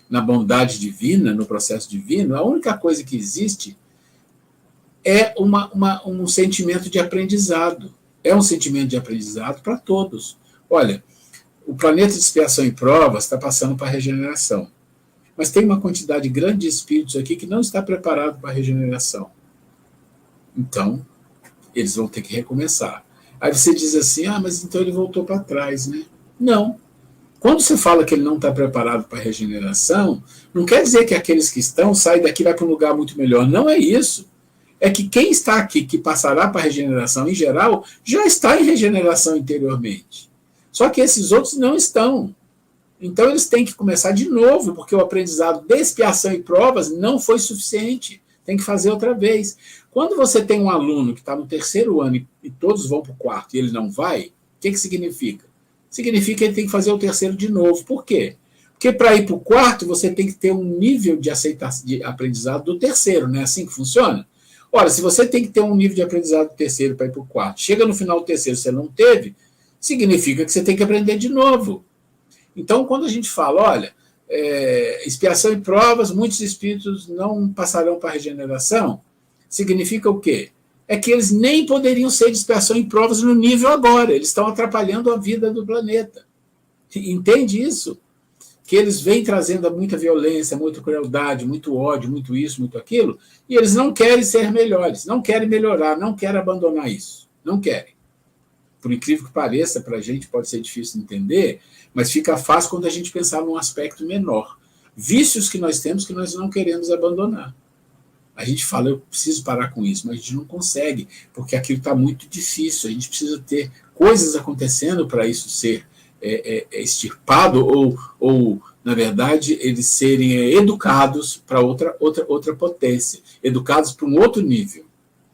bondade divina, no processo divino, a única coisa que existe é um sentimento de aprendizado. É um sentimento de aprendizado para todos. Olha, o planeta de expiação e provas está passando para a regeneração. Mas tem uma quantidade grande de espíritos aqui que não está preparado para a regeneração. Então, eles vão ter que recomeçar. Aí você diz assim, mas então ele voltou para trás, né? Não. Quando você fala que ele não está preparado para a regeneração, não quer dizer que aqueles que estão saem daqui e vai para um lugar muito melhor. Não é isso. É que quem está aqui, que passará para a regeneração em geral, já está em regeneração interiormente. Só que esses outros não estão. Então eles têm que começar de novo, porque o aprendizado de expiação e provas não foi suficiente. Tem que fazer outra vez. Quando você tem um aluno que está no 3º ano e todos vão para o 4º e ele não vai, o que significa? Significa que ele tem que fazer o 3º de novo. Por quê? Porque para ir para o 4º, você tem que ter um nível de aprendizado do 3º, não é assim que funciona? Ora, se você tem que ter um nível de aprendizado do 3º para ir para o 4º, chega no final do 3º você não teve, significa que você tem que aprender de novo. Então, quando a gente fala, olha, expiação e provas, muitos espíritos não passarão para a regeneração, significa o quê? É que eles nem poderiam ser de expiação e provas no nível agora, eles estão atrapalhando a vida do planeta. Entende isso? Que eles vêm trazendo muita violência, muita crueldade, muito ódio, muito isso, muito aquilo, e eles não querem ser melhores, não querem melhorar, não querem abandonar isso, não querem. Por incrível que pareça, para a gente pode ser difícil entender, mas fica fácil quando a gente pensar num aspecto menor. Vícios que nós temos que nós não queremos abandonar. A gente fala, eu preciso parar com isso, mas a gente não consegue, porque aquilo está muito difícil, a gente precisa ter coisas acontecendo para isso ser extirpado ou, na verdade, eles serem educados para outra potência, educados para um outro nível.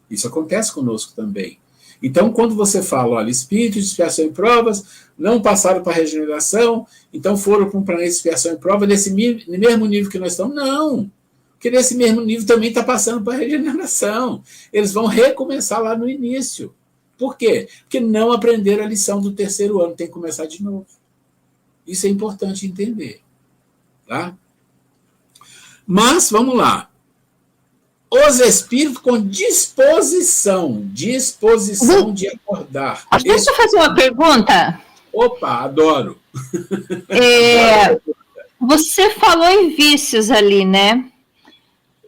Isso acontece conosco também. Então, quando você fala, olha, espíritos de expiação e provas não passaram para a regeneração, então foram para um planeta de expiação e prova nesse mesmo nível que nós estamos, não. Porque nesse mesmo nível também está passando para a regeneração. Eles vão recomeçar lá no início. Por quê? Porque não aprenderam a lição do 3º ano, tem que começar de novo. Isso é importante entender. Tá? Mas, vamos lá. Os espíritos com disposição de acordar. Deixa eu fazer uma pergunta. Opa, adoro. Você falou em vícios ali, né?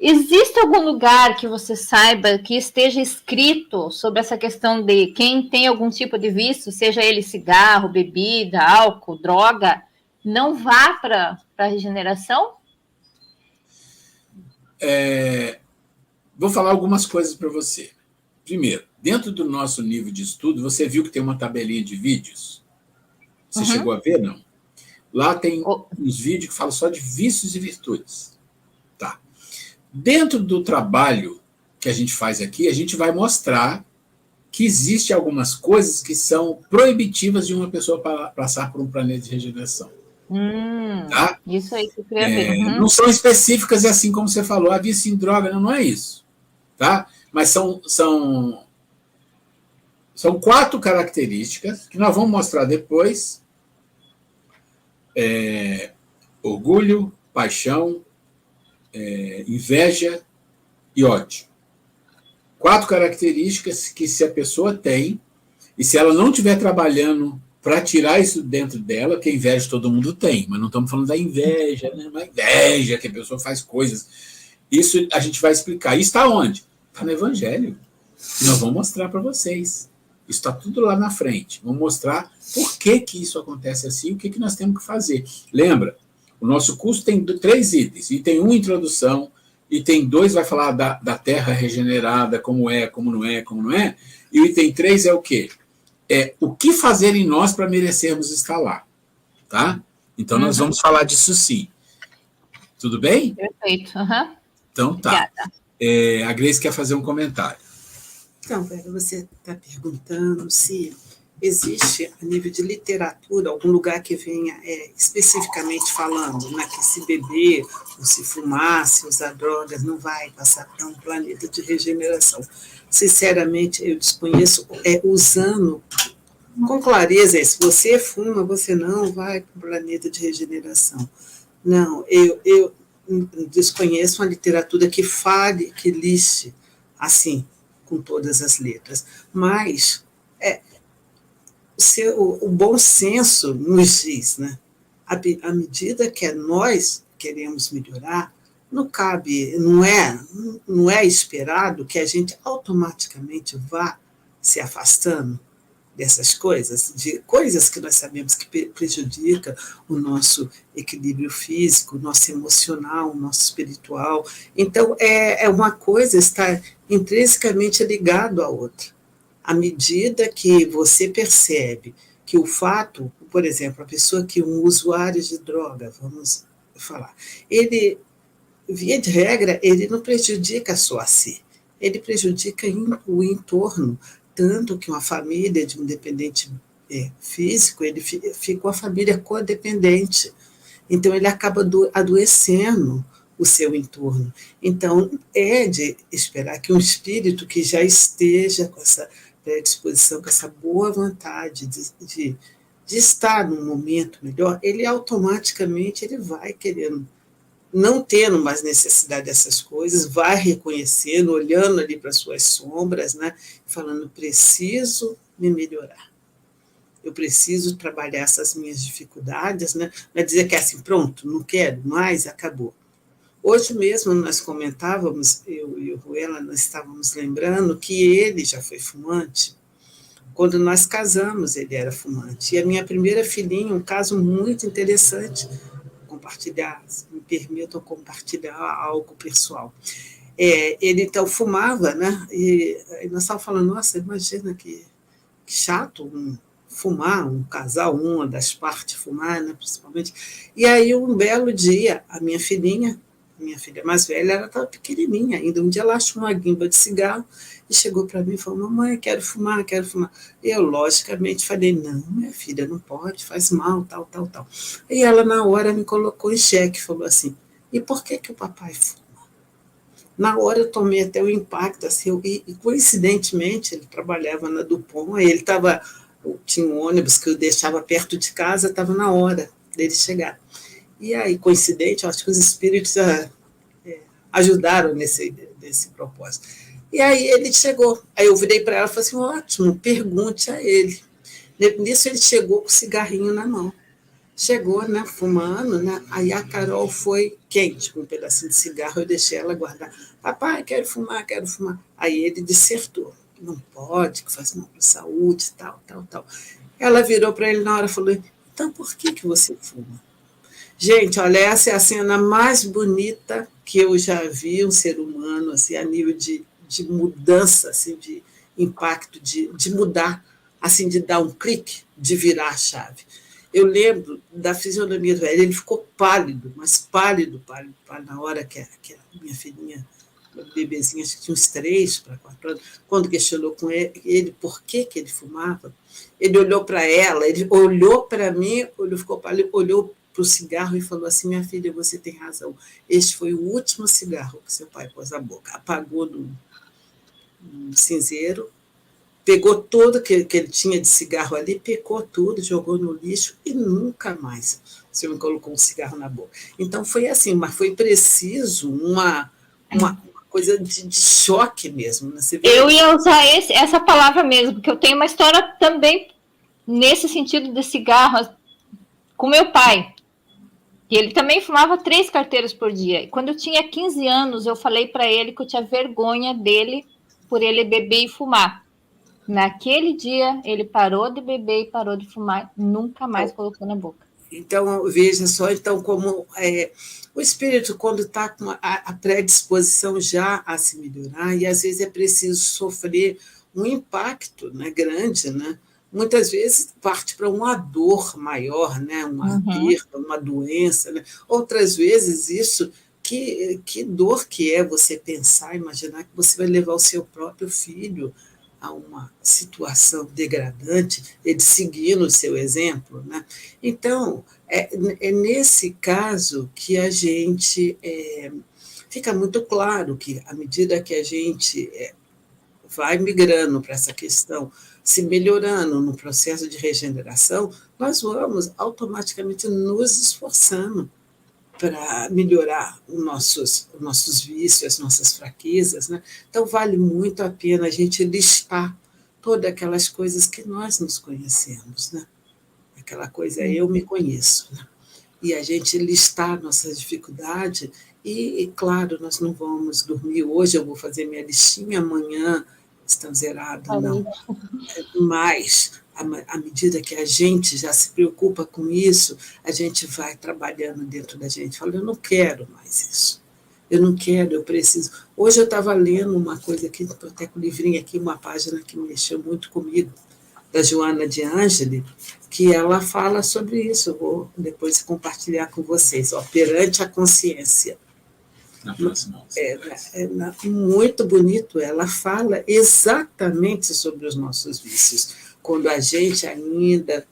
Existe algum lugar que você saiba que esteja escrito sobre essa questão de quem tem algum tipo de vício, seja ele cigarro, bebida, álcool, droga, não vá para a regeneração? Vou falar algumas coisas para você. Primeiro, dentro do nosso nível de estudo, você viu que tem uma tabelinha de vídeos? Você chegou a ver, não? Lá tem uns vídeos que falam só de vícios e virtudes. Tá. Dentro do trabalho que a gente faz aqui, a gente vai mostrar que existe algumas coisas que são proibitivas de uma pessoa passar por um planeta de regeneração. Tá? Isso aí que eu queria ver. Não são específicas assim como você falou, vício em droga, não é isso. Tá? Mas são 4 características que nós vamos mostrar depois. Orgulho, paixão, inveja e ódio. 4 características que, se a pessoa tem, e se ela não estiver trabalhando para tirar isso dentro dela, que a inveja todo mundo tem, mas não estamos falando da inveja, né? Uma inveja que a pessoa faz coisas. Isso a gente vai explicar. Isso está onde? Está no Evangelho. E nós vamos mostrar para vocês. Isso está tudo lá na frente. Vamos mostrar por que isso acontece assim, o que nós temos que fazer. Lembra, o nosso curso tem 3 itens. Item 1, introdução. Item 2 vai falar da terra regenerada, como é, como não é, como não é. E o item 3 é o quê? É o que fazer em nós para merecermos estar lá. Tá? Então, nós vamos falar disso sim. Tudo bem? Perfeito. Uhum. Então, tá. A Grace quer fazer um comentário. Então, Vera, você está perguntando se existe, a nível de literatura, algum lugar que venha especificamente falando, né, que se beber, ou se fumar, se usar drogas, não vai passar para um planeta de regeneração. Sinceramente, eu desconheço, usando com clareza, se você fuma, você não vai para um planeta de regeneração. Não, eu desconheço uma literatura que fale, que liste assim, com todas as letras, mas o bom senso nos diz, né? À medida que nós queremos melhorar, não cabe, não é esperado que a gente automaticamente vá se afastando dessas coisas, de coisas que nós sabemos que prejudicam o nosso equilíbrio físico, o nosso emocional, o nosso espiritual. Então, uma coisa está intrinsecamente ligado à outra. À medida que você percebe que o fato, por exemplo, a pessoa que um usuário de droga, vamos falar, ele, via de regra, ele não prejudica só a si, ele prejudica o entorno, tanto que uma família de um dependente físico, ele fica uma família codependente. Então, ele acaba adoecendo o seu entorno. Então, é de esperar que um espírito que já esteja com essa predisposição, com essa boa vontade de estar num momento melhor, ele automaticamente ele vai querendo, não tendo mais necessidade dessas coisas, vai reconhecendo, olhando ali para as suas sombras, né, falando, preciso me melhorar. Eu preciso trabalhar essas minhas dificuldades, né, não é dizer que é assim, pronto, não quero mais, acabou. Hoje mesmo nós comentávamos, eu e o Ruela, nós estávamos lembrando que ele já foi fumante. Quando nós casamos, ele era fumante. E a minha primeira filhinha, um caso muito interessante, compartilhar, me permitam compartilhar algo pessoal. Ele então fumava, né? E nós estávamos falando, nossa, imagina que chato fumar, um casal, uma das partes fumar, né, principalmente. E aí, um belo dia, a minha filha mais velha, ela estava pequenininha ainda. Um dia ela achou uma guimba de cigarro e chegou para mim e falou, mamãe, quero fumar. Eu, logicamente, falei, não, minha filha, não pode, faz mal, tal. E ela, na hora, me colocou em xeque, falou assim, e por que o papai fuma? Na hora eu tomei até o impacto, assim, e coincidentemente, ele trabalhava na Dupont, aí tinha um ônibus que eu deixava perto de casa, estava na hora dele chegar. E aí, coincidente, eu acho que os espíritos ajudaram nesse propósito. E aí ele chegou. Aí eu virei para ela e falei assim, ótimo, pergunte a ele. Nisso ele chegou com o cigarrinho na mão. Chegou, né, fumando, né? Aí a Carol foi quente, com um pedacinho de cigarro, eu deixei ela guardar. Papai, quero fumar. Aí ele dissertou, não pode, que faz mal para a saúde, tal. Ela virou para ele na hora e falou, então por que você fuma? Gente, olha, essa é a cena mais bonita que eu já vi um ser humano, assim, a nível de mudança, assim, de impacto, de mudar, assim, de dar um clique, de virar a chave. Eu lembro da fisionomia do velho, ele ficou pálido, mas pálido, na hora que a minha filhinha, bebezinha, acho que tinha uns 3 para 4 anos, quando questionou com ele por que ele fumava, ele olhou para ela, ele olhou para mim, ficou pálido, olhou para o cigarro e falou assim, minha filha, você tem razão, este foi o último cigarro que seu pai pôs na boca, apagou no cinzeiro, pegou tudo que ele tinha de cigarro ali, picou tudo, jogou no lixo e nunca mais o senhor me colocou um cigarro na boca. Então foi assim, mas foi preciso uma coisa de choque mesmo. Né? Eu ia usar essa palavra mesmo, porque eu tenho uma história também nesse sentido de cigarro com meu pai. E ele também fumava 3 carteiras por dia. E quando eu tinha 15 anos, eu falei para ele que eu tinha vergonha dele por ele beber e fumar. Naquele dia, ele parou de beber e parou de fumar, nunca mais colocou na boca. Então, veja só, então, como o espírito, quando está com a predisposição já a se melhorar, e às vezes é preciso sofrer um impacto, né, grande, né? Muitas vezes parte para uma dor maior, né? Uma perda, uma doença, né? Outras vezes isso, que dor que é você pensar, imaginar que você vai levar o seu próprio filho a uma situação degradante, ele seguindo o seu exemplo, né? Então, é nesse caso que a gente fica muito claro que, à medida que a gente vai migrando para essa questão, se melhorando no processo de regeneração, nós vamos automaticamente nos esforçando para melhorar os nossos vícios, as nossas fraquezas, né? Então, vale muito a pena a gente listar todas aquelas coisas que nós nos conhecemos, né? Aquela coisa, eu me conheço, né? E a gente listar nossas dificuldades e, claro, nós não vamos dormir hoje, eu vou fazer minha listinha, amanhã está zerado, não. Mas, à medida que a gente já se preocupa com isso, a gente vai trabalhando dentro da gente, falando, eu não quero mais isso, eu não quero, eu preciso. Hoje eu estava lendo uma coisa aqui, estou até com o livrinho aqui, uma página que mexeu muito comigo, da Joana de Ângeli, que ela fala sobre isso, eu vou depois compartilhar com vocês, perante a consciência. Na próxima. Muito bonito, ela fala exatamente sobre os nossos vícios, quando a gente ainda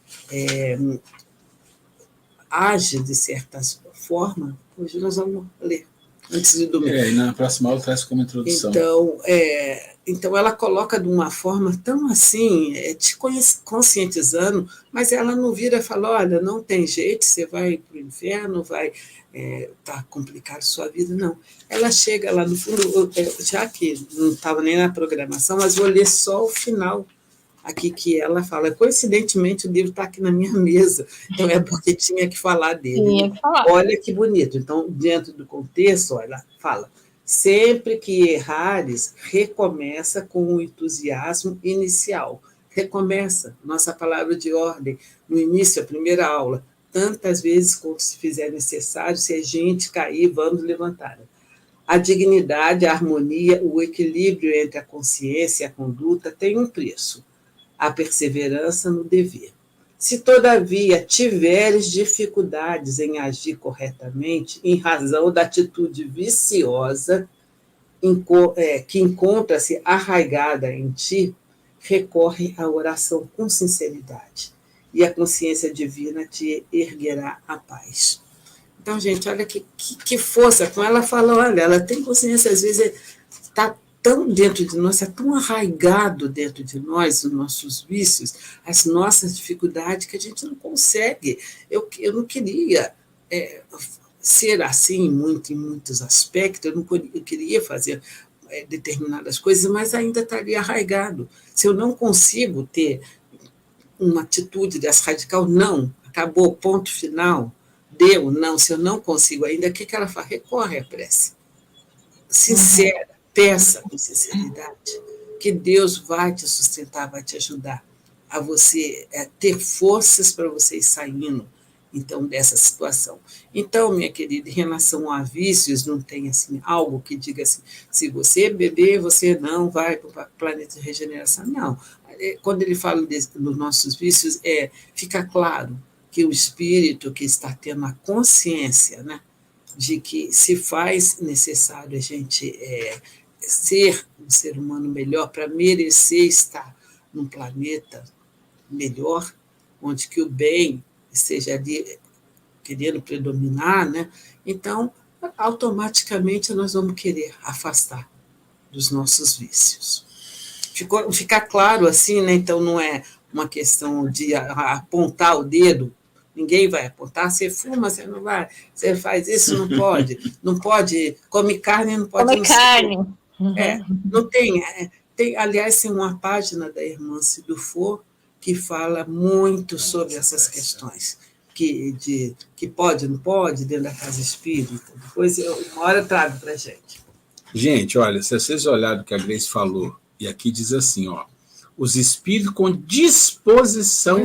age de certa forma. Hoje nós vamos ler, antes de dormir. E na próxima aula traz como introdução. Então ela coloca de uma forma tão assim, te conscientizando, mas ela não vira e fala, olha, não tem jeito, você vai para o inferno, vai tá complicado sua vida, não. Ela chega lá no fundo, já que não estava nem na programação, mas vou ler só o final aqui que ela fala. Coincidentemente, o livro está aqui na minha mesa, então é porque tinha que falar dele. Tinha que falar. Olha que bonito. Então, dentro do contexto, ela fala, sempre que errares, recomeça com o entusiasmo inicial. Recomeça, nossa palavra de ordem, no início, a primeira aula, tantas vezes quanto se fizer necessário, se a gente cair, vamos levantar. A dignidade, a harmonia, o equilíbrio entre a consciência e a conduta tem um preço, a perseverança no dever. Se, todavia, tiveres dificuldades em agir corretamente, em razão da atitude viciosa que encontra-se arraigada em ti, recorre à oração com sinceridade, e a consciência divina te erguerá a paz. Então, gente, olha que força. Com ela fala, olha, ela tem consciência, às vezes está tão dentro de nós, é tão arraigado dentro de nós, os nossos vícios, as nossas dificuldades, que a gente não consegue. Eu não queria ser assim em muitos aspectos, eu queria fazer determinadas coisas, mas ainda estaria arraigado. Se eu não consigo ter uma atitude dessa radical, não, acabou, ponto final, deu, não, se eu não consigo ainda, o que ela faz? Recorre à prece. Sincera, peça com sinceridade, que Deus vai te sustentar, vai te ajudar a você ter forças para você ir saindo, então, dessa situação. Então, minha querida, em relação a vícios, não tem assim, algo que diga assim, se você beber, você não vai para o planeta de regeneração. Não. Quando ele fala dos nossos vícios, fica claro que o espírito que está tendo a consciência, né, de que se faz necessário a gente ser um ser humano melhor para merecer estar num planeta melhor, onde que o bem esteja ali querendo predominar, né? Então, automaticamente nós vamos querer afastar dos nossos vícios. Ficar claro assim, né? Então não é uma questão de apontar o dedo, ninguém vai apontar, você fuma, você não vai, você faz isso, não pode, come carne, não pode... Come carne. Não tem, aliás, tem uma página da irmã Cidufor, que fala muito sobre essas questões, que pode, não pode, dentro da casa espírita. Depois, uma hora eu trago para a gente. Gente, olha, se vocês olharem o que a Grace falou, e aqui diz assim, ó, os espíritos com disposição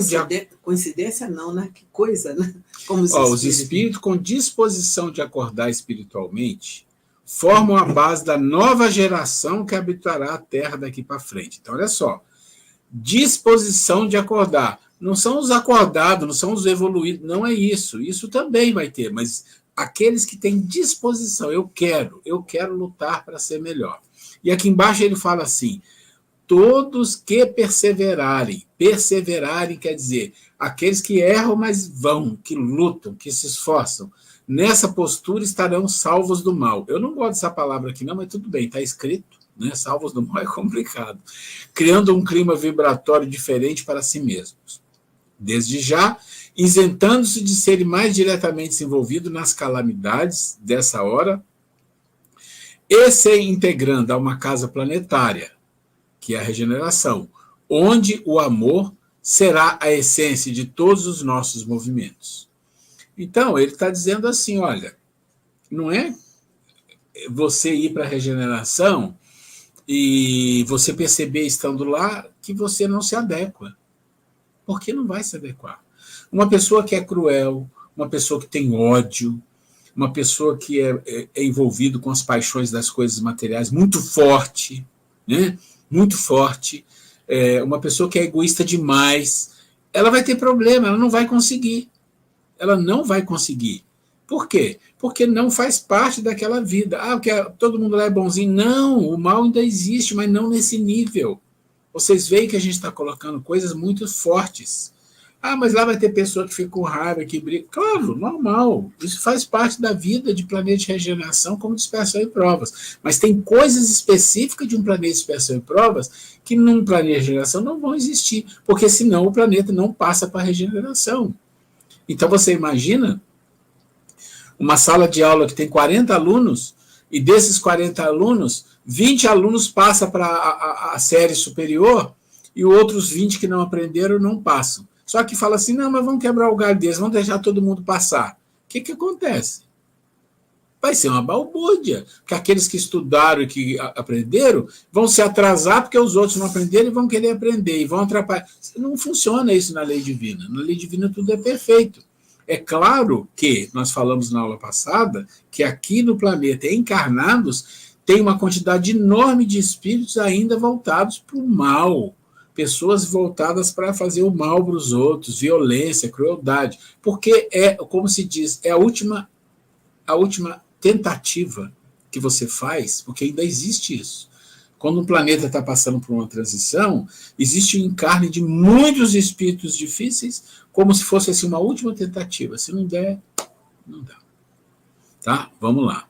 Coincidência não, né? Que coisa, né? Como os espíritos com disposição de acordar espiritualmente formam a base da nova geração que habitará a Terra daqui para frente. Então, olha só, disposição de acordar. Não são os acordados, não são os evoluídos, não é isso. Isso também vai ter, mas aqueles que têm disposição, eu quero lutar para ser melhor. E aqui embaixo ele fala assim, todos que perseverarem quer dizer, aqueles que erram, mas vão, que lutam, que se esforçam, nessa postura estarão salvos do mal. Eu não gosto dessa palavra aqui não, mas tudo bem, está escrito, né? Salvos do mal é complicado. Criando um clima vibratório diferente para si mesmos. Desde já, isentando-se de serem mais diretamente envolvidos nas calamidades dessa hora, e se integrando a uma casa planetária, que é a regeneração, onde o amor será a essência de todos os nossos movimentos. Então, ele está dizendo assim, olha, não é você ir para a regeneração e você perceber, estando lá, que você não se adequa. Porque não vai se adequar. Uma pessoa que é cruel, uma pessoa que tem ódio, uma pessoa que é envolvida com as paixões das coisas materiais muito forte, né? Muito forte, uma pessoa que é egoísta demais, ela vai ter problema, ela não vai conseguir. Ela não vai conseguir. Por quê? Porque não faz parte daquela vida. Porque todo mundo lá é bonzinho. Não, o mal ainda existe, mas não nesse nível. Vocês veem que a gente está colocando coisas muito fortes. Mas lá vai ter pessoa que fica com raiva, que briga. Claro, normal. Isso faz parte da vida de planeta de regeneração como dispersão e provas. Mas tem coisas específicas de um planeta de dispersão e provas que num planeta de regeneração não vão existir, porque senão o planeta não passa para a regeneração. Então você imagina uma sala de aula que tem 40 alunos, e desses 40 alunos, 20 alunos passam para a série superior, e outros 20 que não aprenderam não passam. Só que fala assim, não, mas vamos quebrar o galho deles, vamos deixar todo mundo passar. O que acontece? Vai ser uma balbúrdia, porque aqueles que estudaram e que aprenderam vão se atrasar porque os outros não aprenderam e vão querer aprender, e vão atrapalhar. Não funciona isso na lei divina. Na lei divina tudo é perfeito. É claro que, nós falamos na aula passada, que aqui no planeta, encarnados, tem uma quantidade enorme de espíritos ainda voltados para o mal. Pessoas voltadas para fazer o mal para os outros, violência, crueldade. Porque como se diz, é a última tentativa que você faz, porque ainda existe isso. Quando o planeta está passando por uma transição, existe o encarne de muitos espíritos difíceis, como se fosse assim, uma última tentativa. Se não der, não dá. Tá? Vamos lá.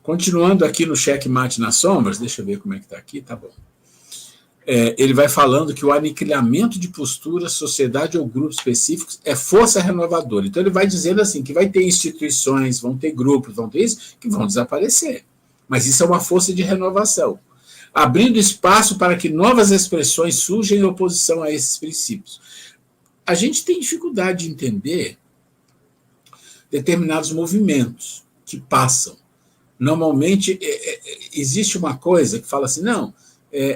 Continuando aqui no Checkmate nas Sombras, deixa eu ver como é que está aqui, tá bom. Ele vai falando que o aniquilamento de posturas, sociedade ou grupos específicos é força renovadora. Então ele vai dizendo assim, que vai ter instituições, vão ter grupos, vão ter isso, que vão desaparecer. Mas isso é uma força de renovação, abrindo espaço para que novas expressões surjam em oposição a esses princípios. A gente tem dificuldade de entender determinados movimentos que passam. Normalmente, existe uma coisa que fala assim, não,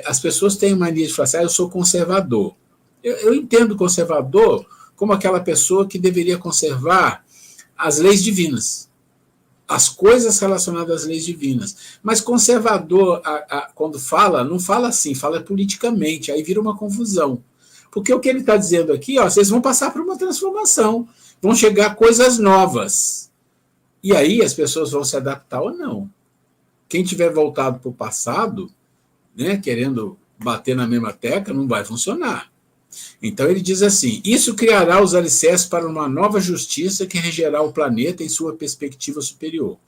as pessoas têm mania de falar assim, eu sou conservador. Eu entendo conservador como aquela pessoa que deveria conservar as leis divinas, as coisas relacionadas às leis divinas. Mas conservador, quando fala, não fala assim, fala politicamente, aí vira uma confusão. Porque o que ele está dizendo aqui, vocês vão passar por uma transformação, vão chegar coisas novas. E aí as pessoas vão se adaptar ou não. Quem tiver voltado para o passado, né, querendo bater na mesma tecla, não vai funcionar. Então ele diz assim, isso criará os alicerces para uma nova justiça que regerá o planeta em sua perspectiva superior.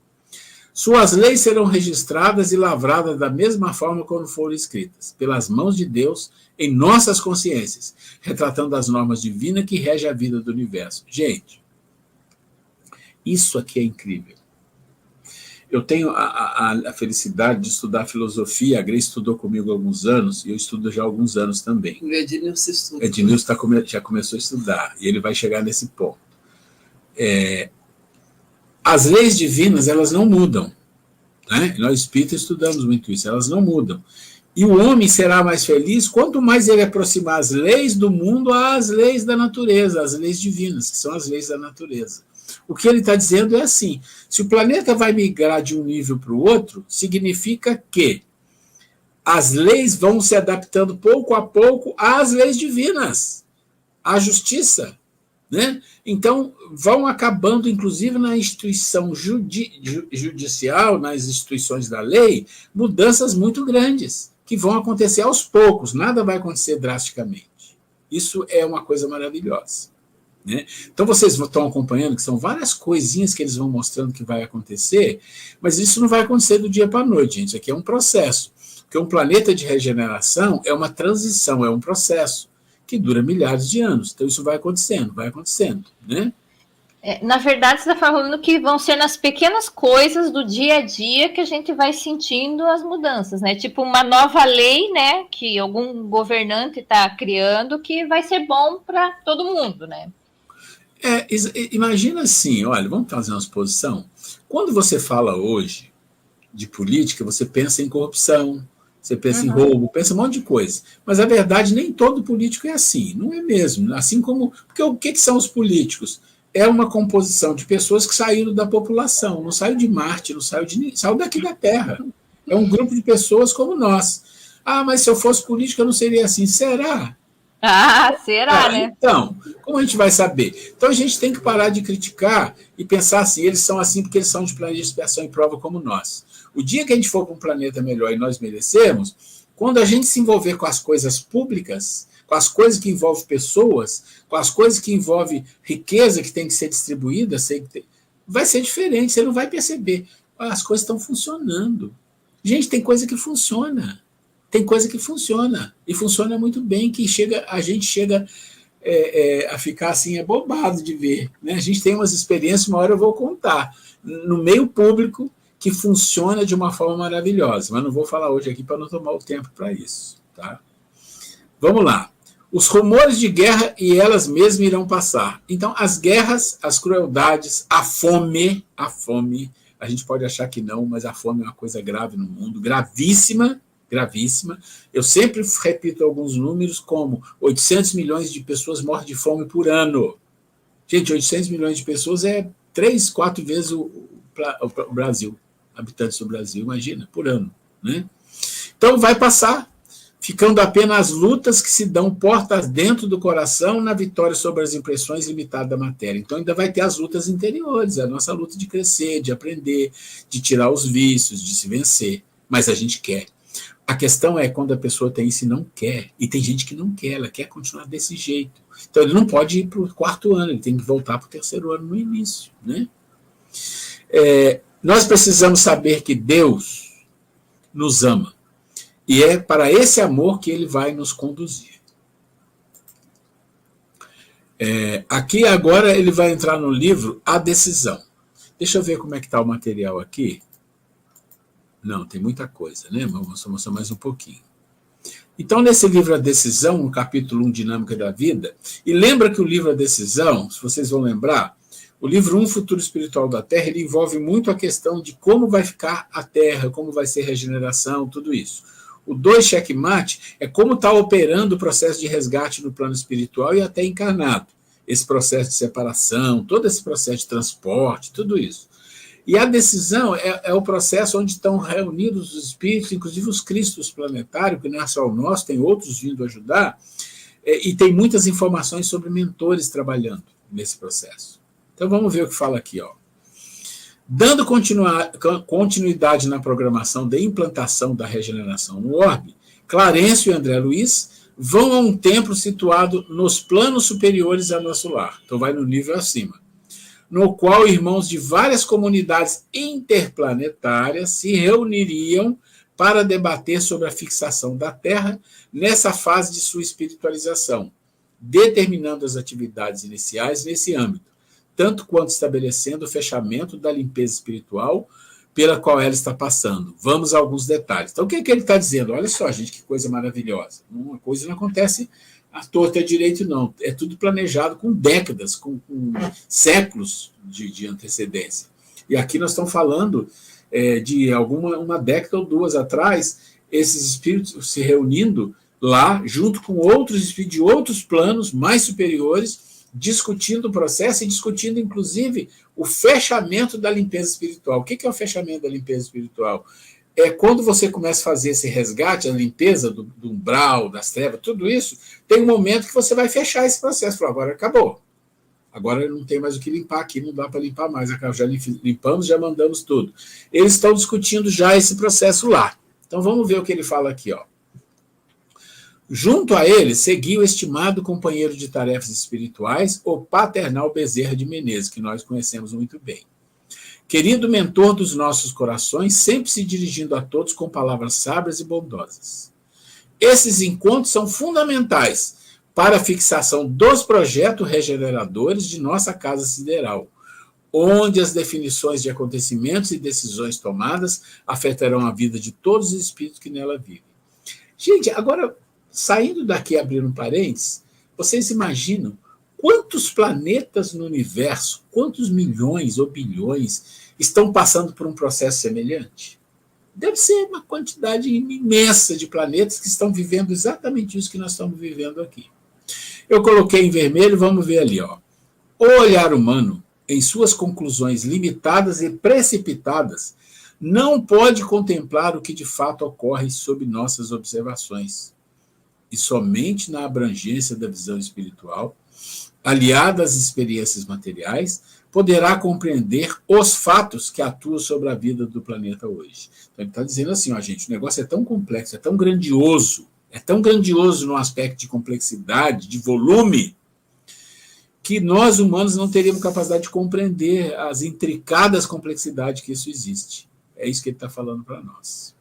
Suas leis serão registradas e lavradas da mesma forma quando foram escritas, pelas mãos de Deus em nossas consciências, retratando as normas divinas que regem a vida do universo. Gente, isso aqui é incrível. Eu tenho a felicidade de estudar filosofia, a Grace estudou comigo há alguns anos, e eu estudo já há alguns anos também. O Ednilson estuda. Ednilson já começou a estudar, e ele vai chegar nesse ponto. As leis divinas, elas não mudam. Né? Nós espíritas estudamos muito isso, elas não mudam. E o homem será mais feliz quanto mais ele aproximar as leis do mundo às leis da natureza, as leis divinas, que são as leis da natureza. O que ele está dizendo é assim, se o planeta vai migrar de um nível para o outro, significa que as leis vão se adaptando pouco a pouco às leis divinas, à justiça. Né? Então, vão acabando, inclusive, na instituição judicial, nas instituições da lei, mudanças muito grandes, que vão acontecer aos poucos, nada vai acontecer drasticamente. Isso é uma coisa maravilhosa. Né? Então, vocês estão acompanhando que são várias coisinhas que eles vão mostrando que vai acontecer, mas isso não vai acontecer do dia para a noite, gente. Isso aqui é um processo. Porque um planeta de regeneração é uma transição, é um processo que dura milhares de anos. Então, isso vai acontecendo, né? Na verdade, você está falando que vão ser nas pequenas coisas do dia a dia que a gente vai sentindo as mudanças, né? Tipo uma nova lei, né? Que algum governante está criando que vai ser bom para todo mundo, né? Imagina assim, olha, vamos fazer uma suposição. Quando você fala hoje de política, você pensa em corrupção, você pensa em roubo, pensa um monte de coisa. Mas, a verdade, nem todo político é assim. Não é mesmo. Assim como... Porque o que são os políticos? É uma composição de pessoas que saíram da população. Não saiu de Marte, não saiu daqui da Terra. É um grupo de pessoas como nós. Ah, mas se eu fosse político, eu não seria assim. Será? Será, né? Então, como a gente vai saber? Então, a gente tem que parar de criticar e pensar assim, eles são assim porque eles são de planeta de expiação e prova como nós. O dia que a gente for para um planeta melhor e nós merecemos, quando a gente se envolver com as coisas públicas, com as coisas que envolvem pessoas, com as coisas que envolvem riqueza que tem que ser distribuída, vai ser diferente, você não vai perceber. As coisas estão funcionando. Gente, tem coisa que funciona. Tem coisa que funciona. E funciona muito bem, que a gente chega a ficar assim, abobado de ver. Né? A gente tem umas experiências, uma hora eu vou contar, no meio público, que funciona de uma forma maravilhosa, mas não vou falar hoje aqui para não tomar o tempo para isso. Tá? Vamos lá. Os rumores de guerra e elas mesmas irão passar. Então, as guerras, as crueldades, a fome, a gente pode achar que não, mas a fome é uma coisa grave no mundo, gravíssima. Eu sempre repito alguns números, como 800 milhões de pessoas morrem de fome por ano. Gente, 800 milhões de pessoas é 3, 4 vezes o Brasil. Habitantes do Brasil, imagina, por ano. Né? Então, vai passar, ficando apenas as lutas que se dão portas dentro do coração na vitória sobre as impressões limitadas da matéria. Então, ainda vai ter as lutas interiores, a nossa luta de crescer, de aprender, de tirar os vícios, de se vencer. Mas a gente quer. A questão é quando a pessoa tem isso e não quer. E tem gente que não quer, ela quer continuar desse jeito. Então, ele não pode ir para o 4º ano, ele tem que voltar para o 3º ano no início. Né? Nós precisamos saber que Deus nos ama. E é para esse amor que ele vai nos conduzir. Aqui agora ele vai entrar no livro A Decisão. Deixa eu ver como é que está o material aqui. Não, tem muita coisa, né? Vamos mostrar mais um pouquinho. Então, nesse livro A Decisão, no capítulo 1, Dinâmica da Vida, e lembra que o livro A Decisão, se vocês vão lembrar, o livro 1, Futuro Espiritual da Terra, ele envolve muito a questão de como vai ficar a Terra, como vai ser a regeneração, tudo isso. O 2, Checkmate, é como está operando o processo de resgate no plano espiritual e até encarnado. Esse processo de separação, todo esse processo de transporte, tudo isso. E a decisão é o processo onde estão reunidos os espíritos, inclusive os cristos planetários, que não é só o nosso, tem outros vindo ajudar, e tem muitas informações sobre mentores trabalhando nesse processo. Então vamos ver o que fala aqui. Ó. Dando continuidade na programação de implantação da regeneração no orbe, Clarencio e André Luiz vão a um templo situado nos planos superiores a nosso lar. Então vai no nível acima. No qual irmãos de várias comunidades interplanetárias se reuniriam para debater sobre a fixação da Terra nessa fase de sua espiritualização, determinando as atividades iniciais nesse âmbito, tanto quanto estabelecendo o fechamento da limpeza espiritual pela qual ela está passando. Vamos a alguns detalhes. Então, o que é que ele está dizendo? Olha só, gente, que coisa maravilhosa. Uma coisa não acontece à torta e à direito, não. É tudo planejado com décadas, com séculos de antecedência. E aqui nós estamos falando de uma década ou duas atrás, esses espíritos se reunindo lá, junto com outros espíritos de outros planos mais superiores, discutindo o processo e discutindo, inclusive, o fechamento da limpeza espiritual. O que é o fechamento da limpeza espiritual? É quando você começa a fazer esse resgate, a limpeza do umbral, das trevas, tudo isso, tem um momento que você vai fechar esse processo. Fala, agora acabou. Agora não tem mais o que limpar aqui, não dá para limpar mais. Já limpamos, já mandamos tudo. Eles estão discutindo já esse processo lá. Então vamos ver o que ele fala aqui, ó. Junto a ele, seguiu o estimado companheiro de tarefas espirituais, o paternal Bezerra de Menezes, que nós conhecemos muito bem. Querido mentor dos nossos corações, sempre se dirigindo a todos com palavras sábias e bondosas. Esses encontros são fundamentais para a fixação dos projetos regeneradores de nossa casa sideral, onde as definições de acontecimentos e decisões tomadas afetarão a vida de todos os espíritos que nela vivem. Gente, agora, saindo daqui, abrindo um parênteses, vocês imaginam quantos planetas no universo, quantos milhões ou bilhões estão passando por um processo semelhante? Deve ser uma quantidade imensa de planetas que estão vivendo exatamente isso que nós estamos vivendo aqui. Eu coloquei em vermelho, vamos ver ali, ó. O olhar humano, em suas conclusões limitadas e precipitadas, não pode contemplar o que de fato ocorre sob nossas observações. E somente na abrangência da visão espiritual, aliada às experiências materiais, poderá compreender os fatos que atuam sobre a vida do planeta hoje. Então ele está dizendo assim, ó, gente, o negócio é tão complexo, é tão grandioso no aspecto de complexidade, de volume, que nós humanos não teríamos capacidade de compreender as intricadas complexidades que isso existe. É isso que ele está falando para nós.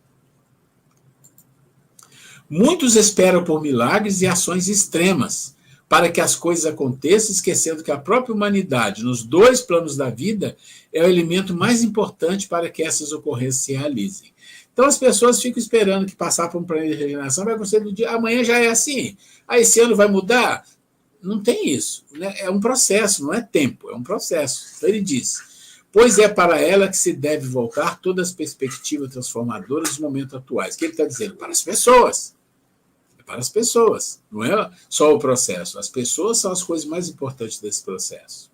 Muitos esperam por milagres e ações extremas para que as coisas aconteçam, esquecendo que a própria humanidade, nos dois planos da vida, é o elemento mais importante para que essas ocorrências se realizem. Então as pessoas ficam esperando que passar por um planeta de regeneração vai acontecer do dia, amanhã já é assim, esse ano vai mudar. Não tem isso, né? É um processo, não é tempo, é um processo. Então ele diz, pois é para ela que se deve voltar todas as perspectivas transformadoras dos momentos atuais. O que ele está dizendo? Para as pessoas. Para as pessoas, não é só o processo. As pessoas são as coisas mais importantes desse processo.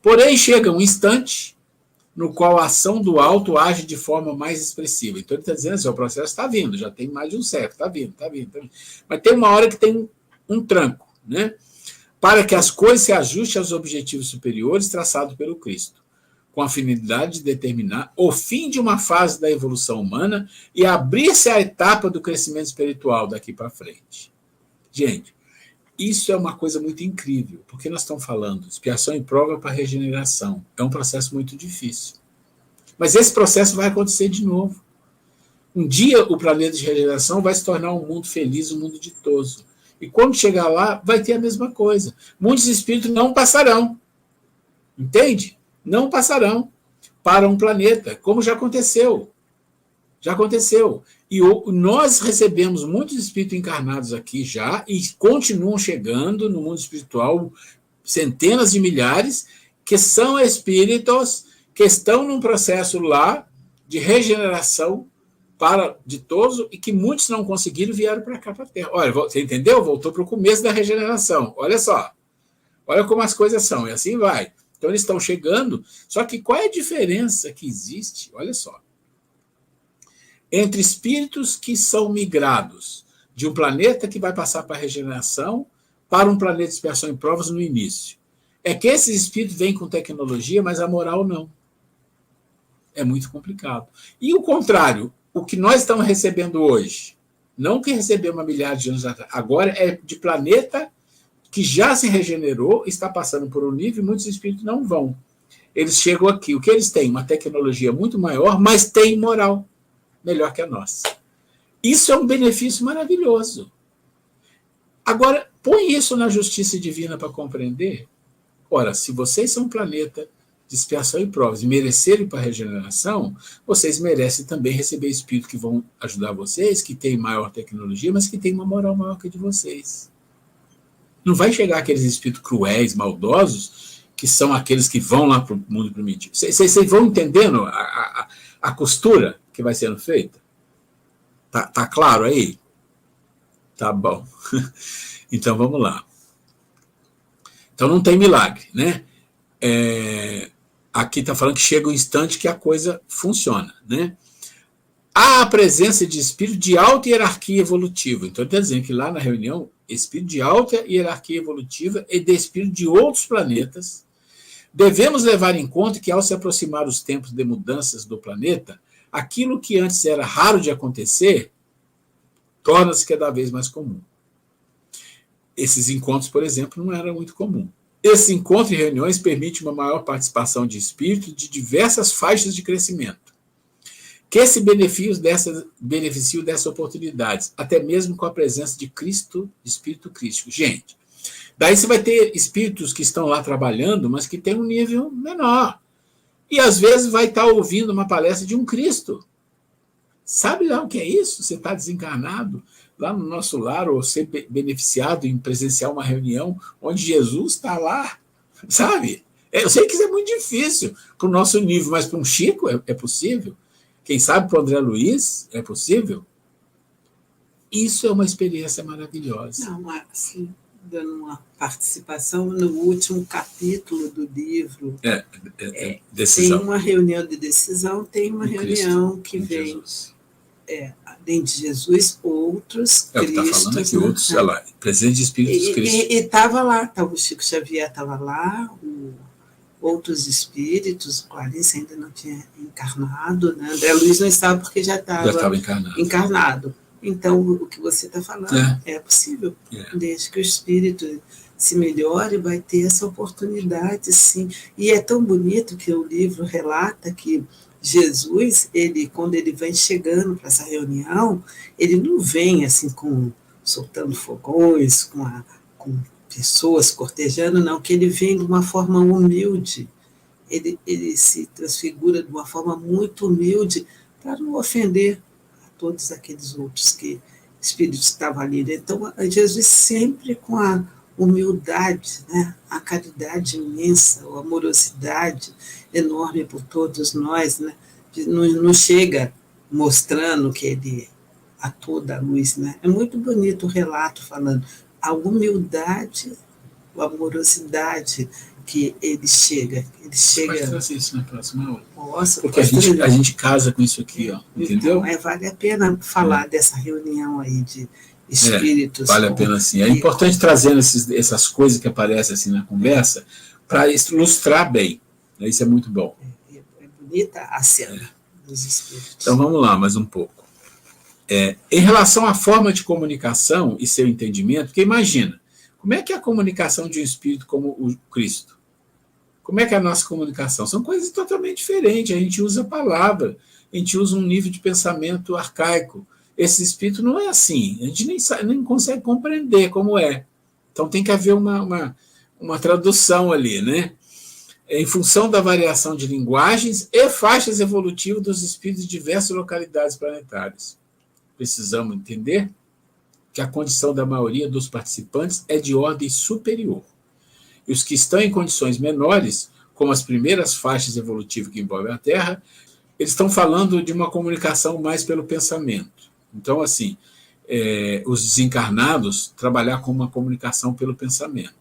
Porém, chega um instante no qual a ação do alto age de forma mais expressiva. Então, ele está dizendo assim, o processo está vindo, já tem mais de um século, está vindo. Mas tem uma hora que tem um tranco, né? Para que as coisas se ajustem aos objetivos superiores traçados pelo Cristo, com a finalidade de determinar o fim de uma fase da evolução humana e abrir-se a etapa do crescimento espiritual daqui para frente. Gente, isso é uma coisa muito incrível, porque nós estamos falando de expiação e prova para regeneração. É um processo muito difícil. Mas esse processo vai acontecer de novo. Um dia o planeta de regeneração vai se tornar um mundo feliz, um mundo ditoso. E quando chegar lá, vai ter a mesma coisa. Muitos espíritos não passarão. Entende? Não passarão para um planeta, como já aconteceu. Já aconteceu. E nós recebemos muitos espíritos encarnados aqui já, e continuam chegando no mundo espiritual, centenas de milhares, que são espíritos que estão num processo lá de regeneração para ditoso, e que muitos não conseguiram e vieram para cá, para a Terra. Olha, você entendeu? Voltou para o começo da regeneração. Olha só. Olha como as coisas são, e assim vai. Então, eles estão chegando, só que qual é a diferença que existe? Olha só. Entre espíritos que são migrados de um planeta que vai passar para a regeneração para um planeta de expiação e provas no início. É que esses espíritos vêm com tecnologia, mas a moral não. É muito complicado. E o contrário, o que nós estamos recebendo hoje, não o que recebemos há milhares de anos atrás, agora é de planeta que já se regenerou, está passando por um nível e muitos espíritos não vão. Eles chegam aqui. O que eles têm? Uma tecnologia muito maior, mas têm moral melhor que a nossa. Isso é um benefício maravilhoso. Agora, põe isso na justiça divina para compreender. Ora, se vocês são um planeta de expiação e provas, e merecerem para a regeneração, vocês merecem também receber espíritos que vão ajudar vocês, que têm maior tecnologia, mas que têm uma moral maior que a de vocês. Não vai chegar aqueles espíritos cruéis, maldosos, que são aqueles que vão lá para o mundo primitivo. Vocês vão entendendo a costura que vai sendo feita? Tá claro aí? Tá bom. Então vamos lá. Então não tem milagre, né? Aqui está falando que chega um instante que a coisa funciona, né? Há a presença de espírito de alta hierarquia evolutiva. Então está dizendo que lá na reunião, espírito de alta hierarquia evolutiva e de espírito de outros planetas. Devemos levar em conta que, ao se aproximar os tempos de mudanças do planeta, aquilo que antes era raro de acontecer torna-se cada vez mais comum. Esses encontros, por exemplo, não eram muito comuns. Esse encontro e reuniões permite uma maior participação de espíritos de diversas faixas de crescimento, que se beneficiam dessas oportunidades, até mesmo com a presença de Cristo, de espírito crístico. Gente, daí você vai ter espíritos que estão lá trabalhando, mas que têm um nível menor. E às vezes vai estar ouvindo uma palestra de um Cristo. Sabe lá o que é isso? Você está desencarnado lá no nosso lar, ou ser beneficiado em presenciar uma reunião onde Jesus está lá, sabe? Eu sei que isso é muito difícil para o nosso nível, mas para um Chico é possível. Quem sabe para o André Luiz é possível. Isso é uma experiência maravilhosa. Não, assim, dando uma participação no último capítulo do livro. Decisão. Tem uma reunião de decisão, tem uma reunião que vem, Jesus. além de Jesus, outros É o que está falando aqui, outros, olha lá, presente de espíritos Cristo. E estava lá, o Chico Xavier estava lá, outros espíritos, o Clarice ainda não tinha encarnado, né? André Luiz não estava porque já estava encarnado. Então, o que você está falando é possível. Desde que o espírito se melhore, vai ter essa oportunidade, sim. E é tão bonito que o livro relata que Jesus, quando ele vem chegando para essa reunião, ele não vem assim soltando fogões, com pessoas cortejando, não, que ele vem de uma forma humilde. Ele se transfigura de uma forma muito humilde para não ofender todos aqueles outros espíritos que estavam ali. Então, Jesus sempre com a humildade, né? A caridade imensa, a amorosidade enorme por todos nós, né? Não chega mostrando que ele a toda luz, né? É muito bonito o relato falando a humildade, a amorosidade que ele chega. Você pode trazer isso na próxima aula. Nossa, porque a gente casa com isso aqui, ó, entendeu? Então, vale a pena falar dessa reunião aí de espíritos. Vale a pena sim. É importante trazer essas coisas que aparecem assim na conversa para ilustrar bem. Isso é muito bom. É bonita a cena dos espíritos. Então vamos lá, mais um pouco. Em relação à forma de comunicação e seu entendimento, porque imagina, como é que é a comunicação de um espírito como o Cristo? Como é que é a nossa comunicação? São coisas totalmente diferentes. A gente usa a palavra, a gente usa um nível de pensamento arcaico. Esse espírito não é assim. A gente nem consegue compreender como é. Então tem que haver uma tradução ali, né? Em função da variação de linguagens e faixas evolutivas dos espíritos de diversas localidades planetárias. Precisamos entender que a condição da maioria dos participantes é de ordem superior. E os que estão em condições menores, como as primeiras faixas evolutivas que envolvem a Terra, eles estão falando de uma comunicação mais pelo pensamento. Então, assim, os desencarnados trabalhar com uma comunicação pelo pensamento.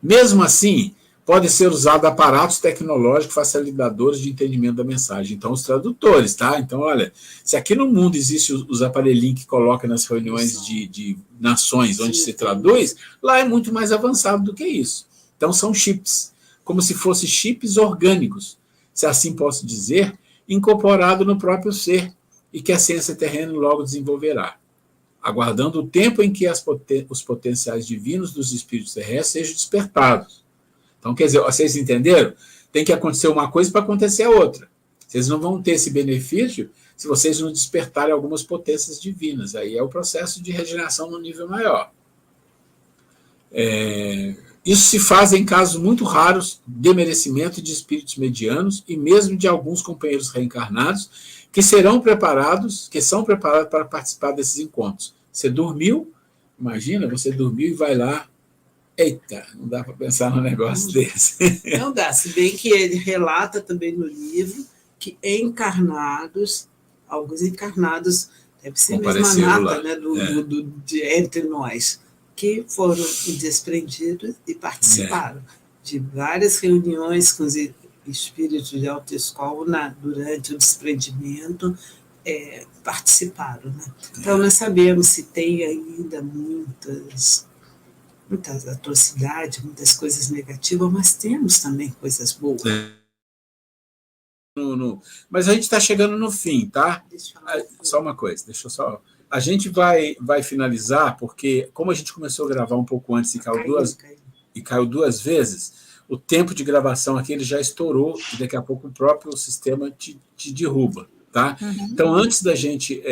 Mesmo assim, podem ser usados aparatos tecnológicos facilitadores de entendimento da mensagem. Então, os tradutores, tá? Então, olha, se aqui no mundo existem os aparelhinhos que coloca nas reuniões de nações onde se traduz, lá é muito mais avançado do que isso. Então, são chips, como se fossem chips orgânicos, se assim posso dizer, incorporado no próprio ser, e que a ciência terrena logo desenvolverá, aguardando o tempo em que os potenciais divinos dos espíritos terrestres sejam despertados. Então, quer dizer, vocês entenderam? Tem que acontecer uma coisa para acontecer a outra. Vocês não vão ter esse benefício se vocês não despertarem algumas potências divinas. Aí é o processo de regeneração no nível maior. Isso se faz em casos muito raros de merecimento de espíritos medianos e mesmo de alguns companheiros reencarnados que são preparados para participar desses encontros. Você dormiu, imagina, você dormiu e vai lá. Eita, não dá para pensar num negócio desse. Não dá, se bem que ele relata também no livro que alguns encarnados, deve ser mesmo a nata, né, entre nós, que foram desprendidos e participaram de várias reuniões com os espíritos de autoescola durante o desprendimento, participaram. Né? Então, nós sabemos se tem ainda muitas atrocidades, muitas coisas negativas, mas temos também coisas boas. Mas a gente está chegando no fim, tá? Só uma coisa, deixa eu só... A gente vai finalizar, porque como a gente começou a gravar um pouco antes e caiu duas vezes, o tempo de gravação aqui ele já estourou e daqui a pouco o próprio sistema te derruba. Tá? Então, antes da gente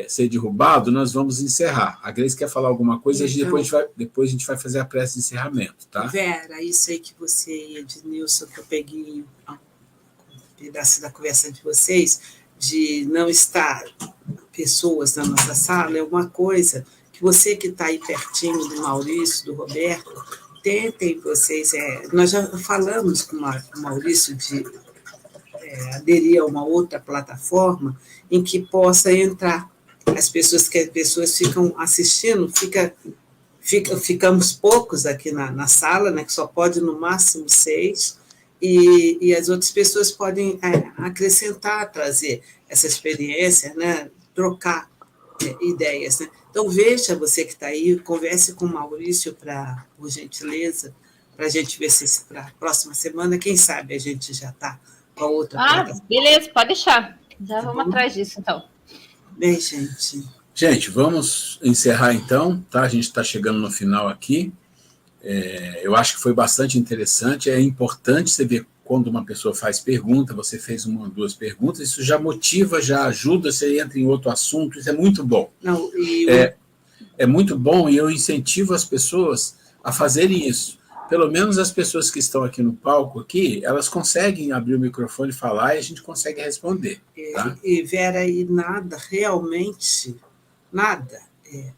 ser derrubado, nós vamos encerrar. A Grace quer falar alguma coisa e depois a gente vai fazer a prece de encerramento. Tá? Vera, isso aí que você e Ednilson, que eu peguei um pedaço da conversa de vocês, de não estar pessoas na nossa sala, é uma coisa que você que está aí pertinho do Maurício, do Roberto, tentem vocês... nós já falamos com o Maurício de... aderir a uma outra plataforma em que possa entrar as pessoas ficam assistindo, ficamos poucos aqui na sala, né, que só pode no máximo 6, e as outras pessoas podem acrescentar, trazer essa experiência, né, trocar ideias. Né? Então, veja você que está aí, converse com o Maurício, por gentileza, para a gente ver se para a próxima semana, quem sabe a gente já está com a outra. Beleza, pode deixar. Já vamos atrás disso, então. Bem, gente. Gente, vamos encerrar então, tá? A gente está chegando no final aqui. Eu acho que foi bastante interessante. É importante você ver quando uma pessoa faz pergunta, você fez uma ou duas perguntas, isso já motiva, já ajuda, você entra em outro assunto, isso é muito bom. Não, é muito bom e eu incentivo as pessoas a fazerem isso. Pelo menos as pessoas que estão aqui no palco, elas conseguem abrir o microfone e falar e a gente consegue responder. Tá? E Vera, nada, realmente, nada é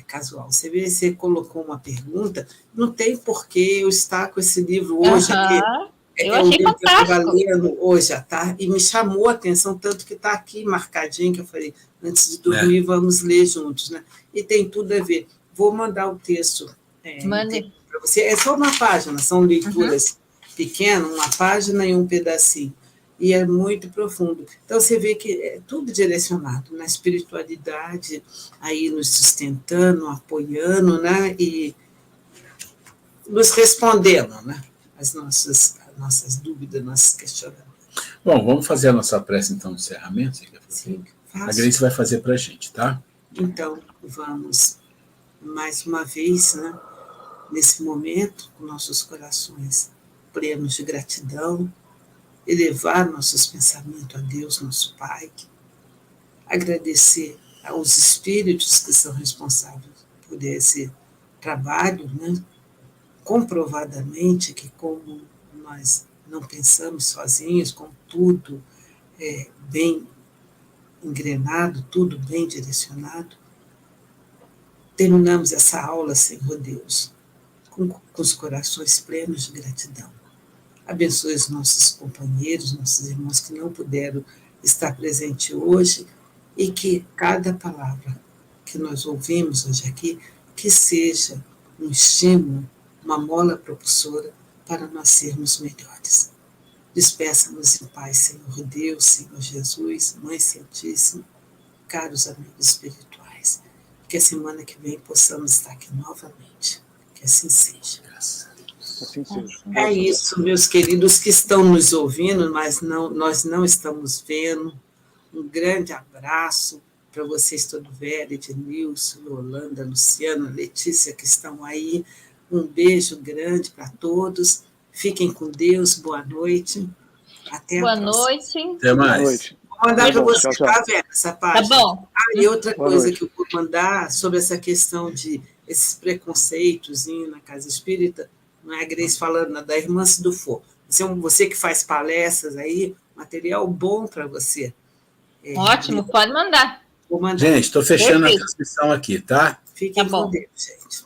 casual. Você colocou uma pergunta, não tem por que eu estar com esse livro hoje aqui. Eu achei fantástico. Eu estava lendo hoje à tarde e me chamou a atenção, tanto que está aqui marcadinho, que eu falei, antes de dormir, vamos ler juntos. Né? E tem tudo a ver. Vou mandar o texto para você. É só uma página, são leituras pequenas, uma página e um pedacinho. E é muito profundo. Então, você vê que é tudo direcionado na espiritualidade, aí nos sustentando, apoiando, né? E nos respondendo, né? As nossas dúvidas, nossos questionamentos. Bom, vamos fazer a nossa prece, então, de encerramento? Sim, faço. A Grace vai fazer para a gente, tá? Então, vamos, mais uma vez, né? Nesse momento, com nossos corações plenos de gratidão, elevar nossos pensamentos a Deus, nosso Pai, agradecer aos espíritos que são responsáveis por esse trabalho, né? Comprovadamente que como nós não pensamos sozinhos, com tudo bem engrenado, tudo bem direcionado, terminamos essa aula, Senhor Deus, com os corações plenos de gratidão. Abençoe os nossos companheiros, nossos irmãos que não puderam estar presentes hoje e que cada palavra que nós ouvimos hoje aqui, que seja um estímulo, uma mola propulsora para nós sermos melhores. Despeça-nos em paz, Senhor Deus, Senhor Jesus, Mãe Santíssima, caros amigos espirituais. Que a semana que vem possamos estar aqui novamente. Que assim seja. Assim seja. É isso, meus queridos que estão nos ouvindo, mas nós não estamos vendo. Um grande abraço para vocês, todo velho, Ednilson, Yolanda, Luciana, Letícia, que estão aí. Um beijo grande para todos. Fiquem com Deus. Boa noite. Até Boa a próxima. Noite. Até mais. Boa noite. Vou mandar para você, Tchau, tchau. tá, Vera, essa página. Tá bom. E outra Boa coisa noite. que eu vou mandar sobre essa questão de esses preconceitos na casa espírita, não é a Grace falando, da Irmã Sidufo. Você que faz palestras aí, material bom para você. Ótimo, pode mandar. Vou mandar. Gente, estou fechando Perfeito. a transmissão aqui, tá? Fiquem Tá com bom. Deus, gente.